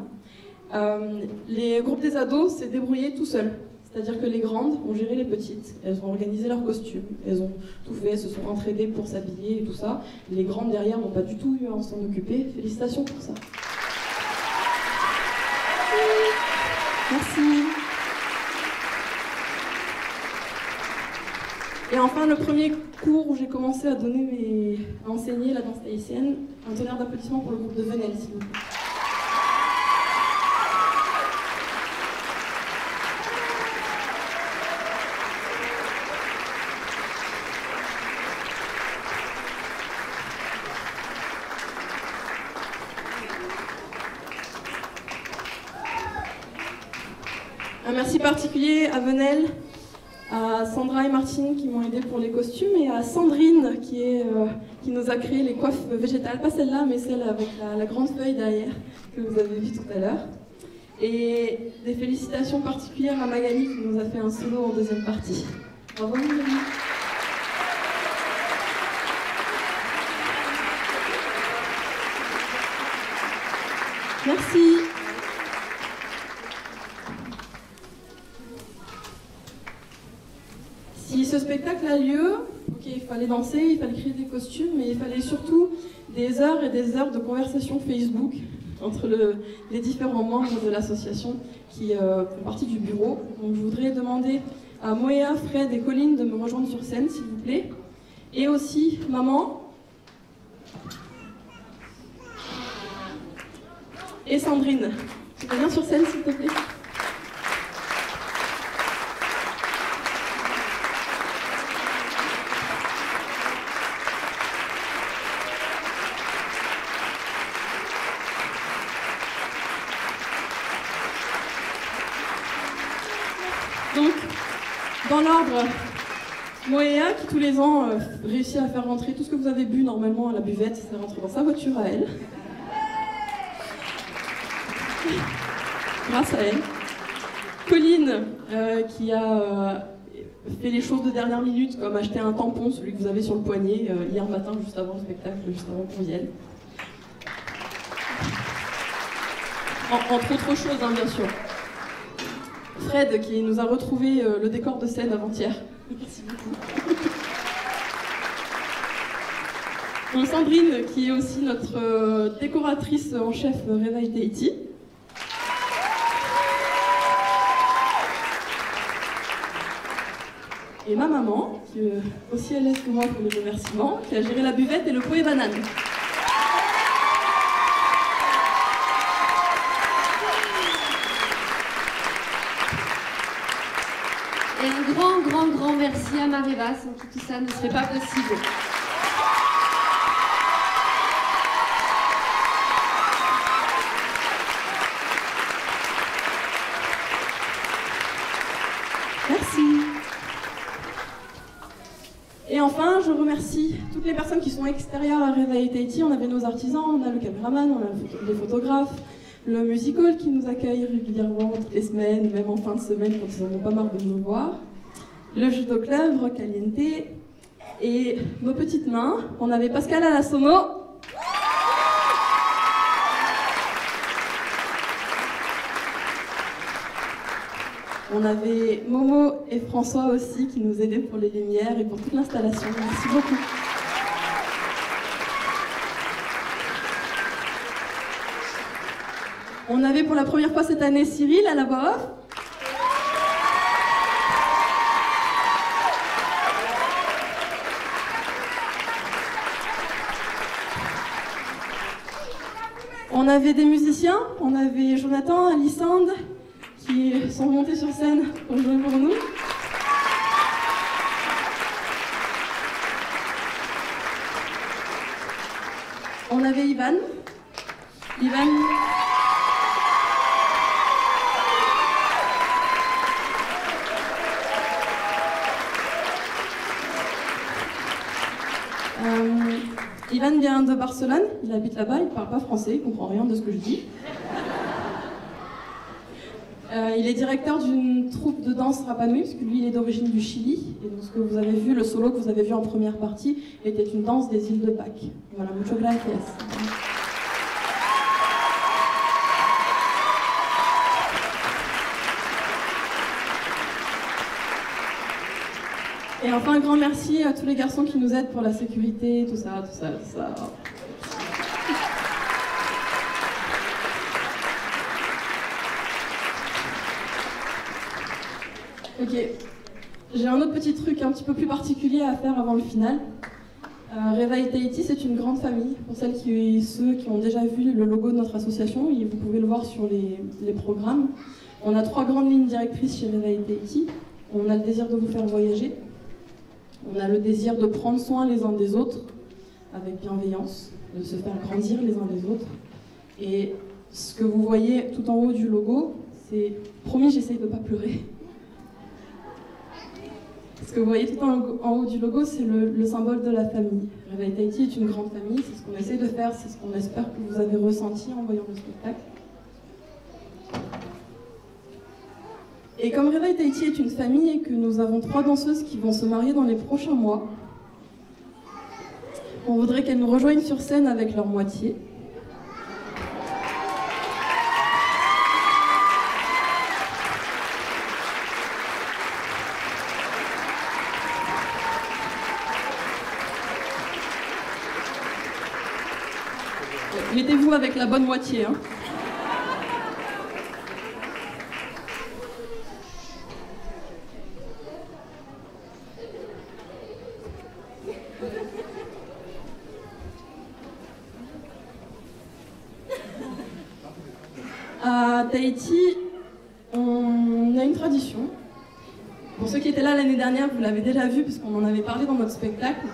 Les groupes des ados s'est débrouillé tout seuls. C'est-à-dire que les grandes ont géré les petites, elles ont organisé leurs costumes, elles ont tout fait, se sont entraidées pour s'habiller et tout ça. Les grandes derrière n'ont pas du tout eu à s'en occuper. Félicitations pour ça. Merci. Et enfin, le premier cours où j'ai commencé à enseigner la danse tahitienne, un tonnerre d'applaudissements pour le groupe de Venelle, s'il vous plaît. Un merci particulier à Venelle, à Sandra et Martine qui m'ont aidé pour les costumes et à Sandrine qui nous a créé les coiffes végétales, pas celle-là mais celle avec la grande feuille derrière que vous avez vue tout à l'heure. Et des félicitations particulières à Magali qui nous a fait un solo en deuxième partie. Bravo Magali. Merci. Si ce spectacle a lieu, il fallait danser, il fallait créer des costumes, mais il fallait surtout des heures et des heures de conversation Facebook entre les différents membres de l'association qui font partie du bureau. Donc je voudrais demander à Moéa, Fred et Colline de me rejoindre sur scène, s'il vous plaît. Et aussi, maman. Et Sandrine. Tu peux venir sur scène, s'il te plaît ? Donc, dans l'ordre, Moéa, qui tous les ans réussit à faire rentrer tout ce que vous avez bu normalement à la buvette, ça rentre dans sa voiture à elle. Grâce à elle. Colline, qui a fait les choses de dernière minute, comme acheter un tampon, celui que vous avez sur le poignet, hier matin, juste avant le spectacle, juste avant qu'on vienne. Entre autres choses, hein, bien sûr. Fred, qui nous a retrouvé le décor de scène avant-hier. Merci beaucoup. Donc Sandrine, qui est aussi notre décoratrice en chef Réveil Tahiti. Et ma maman, qui est aussi à l'aise que moi pour les remerciements, qui a géré la buvette et le pot et banane. Et un grand merci à Maréva, sans qui tout ça ne serait pas possible. Merci. Et enfin, je remercie toutes les personnes qui sont extérieures à Réveil Tahiti. On avait nos artisans, on a le caméraman, on a les photographes, le music hall qui nous accueille régulièrement toutes les semaines, même en fin de semaine quand ils en ont pas marre de nous voir. Le judo club, Rock Caliente et nos petites mains. On avait Pascal à la sono. On avait Momo et François aussi qui nous aidaient pour les lumières et pour toute l'installation. Merci beaucoup. On avait pour la première fois cette année Cyril à la voix off. On avait des musiciens, on avait Jonathan, Alissandre, qui sont montés sur scène pour jouer pour nous. On avait Ivan. Ivan vient de Barcelone, il habite là-bas, il ne parle pas français, il ne comprend rien de ce que je dis. Il est directeur d'une troupe de danse Rapa Nui, parce que lui il est d'origine du Chili. Et donc ce que vous avez vu, le solo que vous avez vu en première partie, était une danse des îles de Pâques. Voilà, muchas gracias. Et enfin, un grand merci à tous les garçons qui nous aident pour la sécurité, tout ça. Ok, j'ai un autre petit truc un petit peu plus particulier à faire avant le final. Revive Tahiti, c'est une grande famille. Pour ceux qui ont déjà vu le logo de notre association, vous pouvez le voir sur les programmes. On a 3 grandes lignes directrices chez Revive Tahiti. On a le désir de vous faire voyager. On a le désir de prendre soin les uns des autres, avec bienveillance, de se faire grandir les uns des autres. Et ce que vous voyez tout en haut du logo, c'est... Promis, j'essaye de ne pas pleurer. Ce que vous voyez tout en haut du logo, c'est le symbole de la famille. Revive Tahiti est une grande famille, c'est ce qu'on essaie de faire, c'est ce qu'on espère que vous avez ressenti en voyant le spectacle. Et comme Revive Tahiti est une famille et que nous avons 3 danseuses qui vont se marier dans les prochains mois, on voudrait qu'elles nous rejoignent sur scène avec leur moitié. Mettez-vous avec la bonne moitié, hein. À Tahiti, on a une tradition. Pour ceux qui étaient là l'année dernière, vous l'avez déjà vu puisqu'on en avait parlé dans notre spectacle.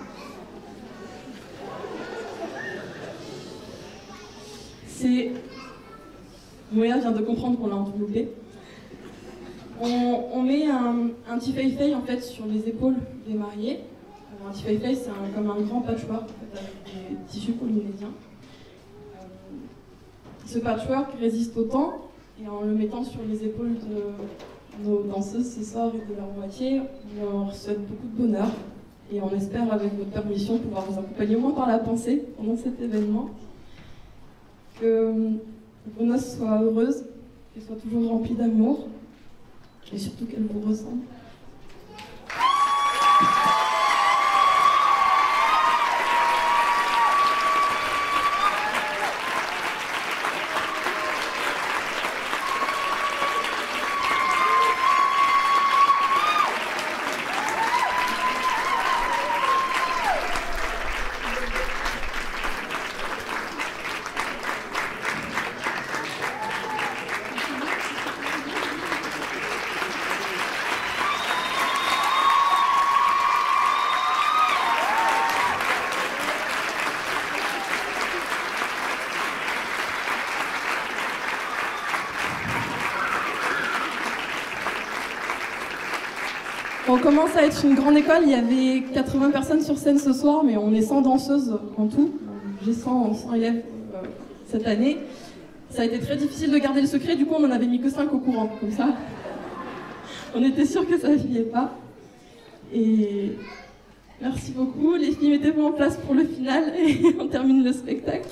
Moya vient de comprendre qu'on l'a entourloupé. On met un tifeifei en fait sur les épaules des mariés. Un tifeifei, c'est comme un grand patchwork en fait, avec des tissus polynésiens. Ce patchwork résiste au temps et en le mettant sur les épaules de nos danseuses ce soir et de leur moitié, on leur souhaite beaucoup de bonheur et on espère avec votre permission pouvoir vous accompagner au moins par la pensée pendant cet événement. Que vos noces soient heureuses, qu'elles soient toujours remplies d'amour et surtout qu'elles vous ressemblent. On commence à être une grande école, il y avait 80 personnes sur scène ce soir, mais on est 100 danseuses en tout. J'ai 100 élèves cette année. Ça a été très difficile de garder le secret, du coup on n'en avait mis que 5 au courant, comme ça. On était sûrs que ça ne filait pas. Et merci beaucoup, les filles, mettez-vous en place pour le final et on termine le spectacle.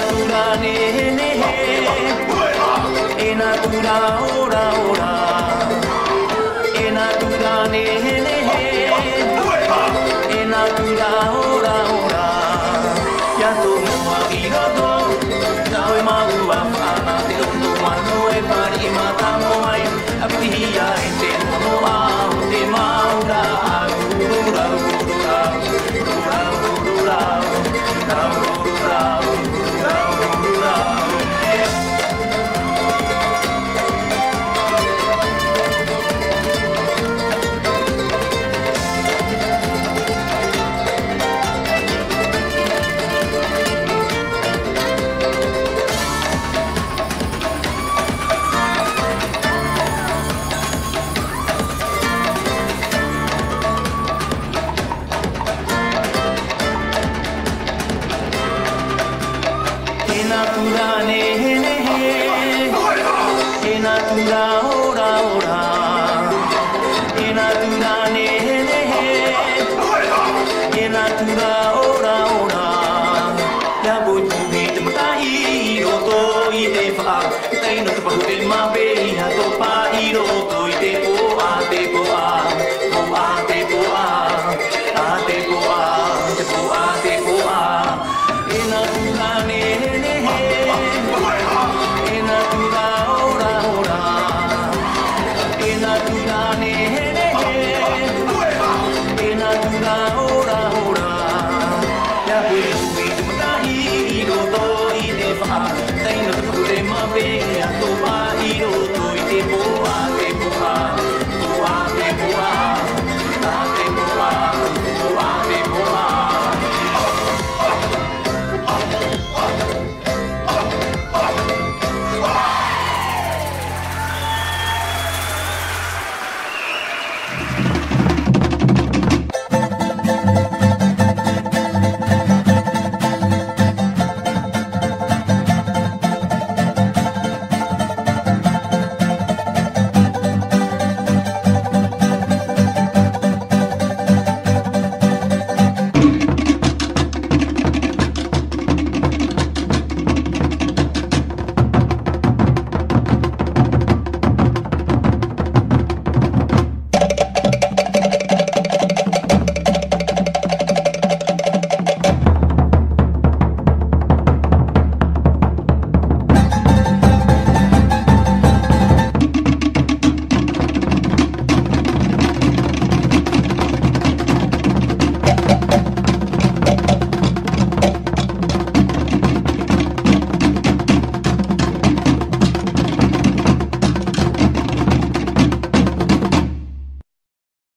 natura ne ne e natura ora ora e natura ne ne e natura ora ora ya to mo iro do nawe maua ana te ondo mano e pari mata mo ai apitia e te mono a te maura ura ura ura Tenho que poder me ver a tua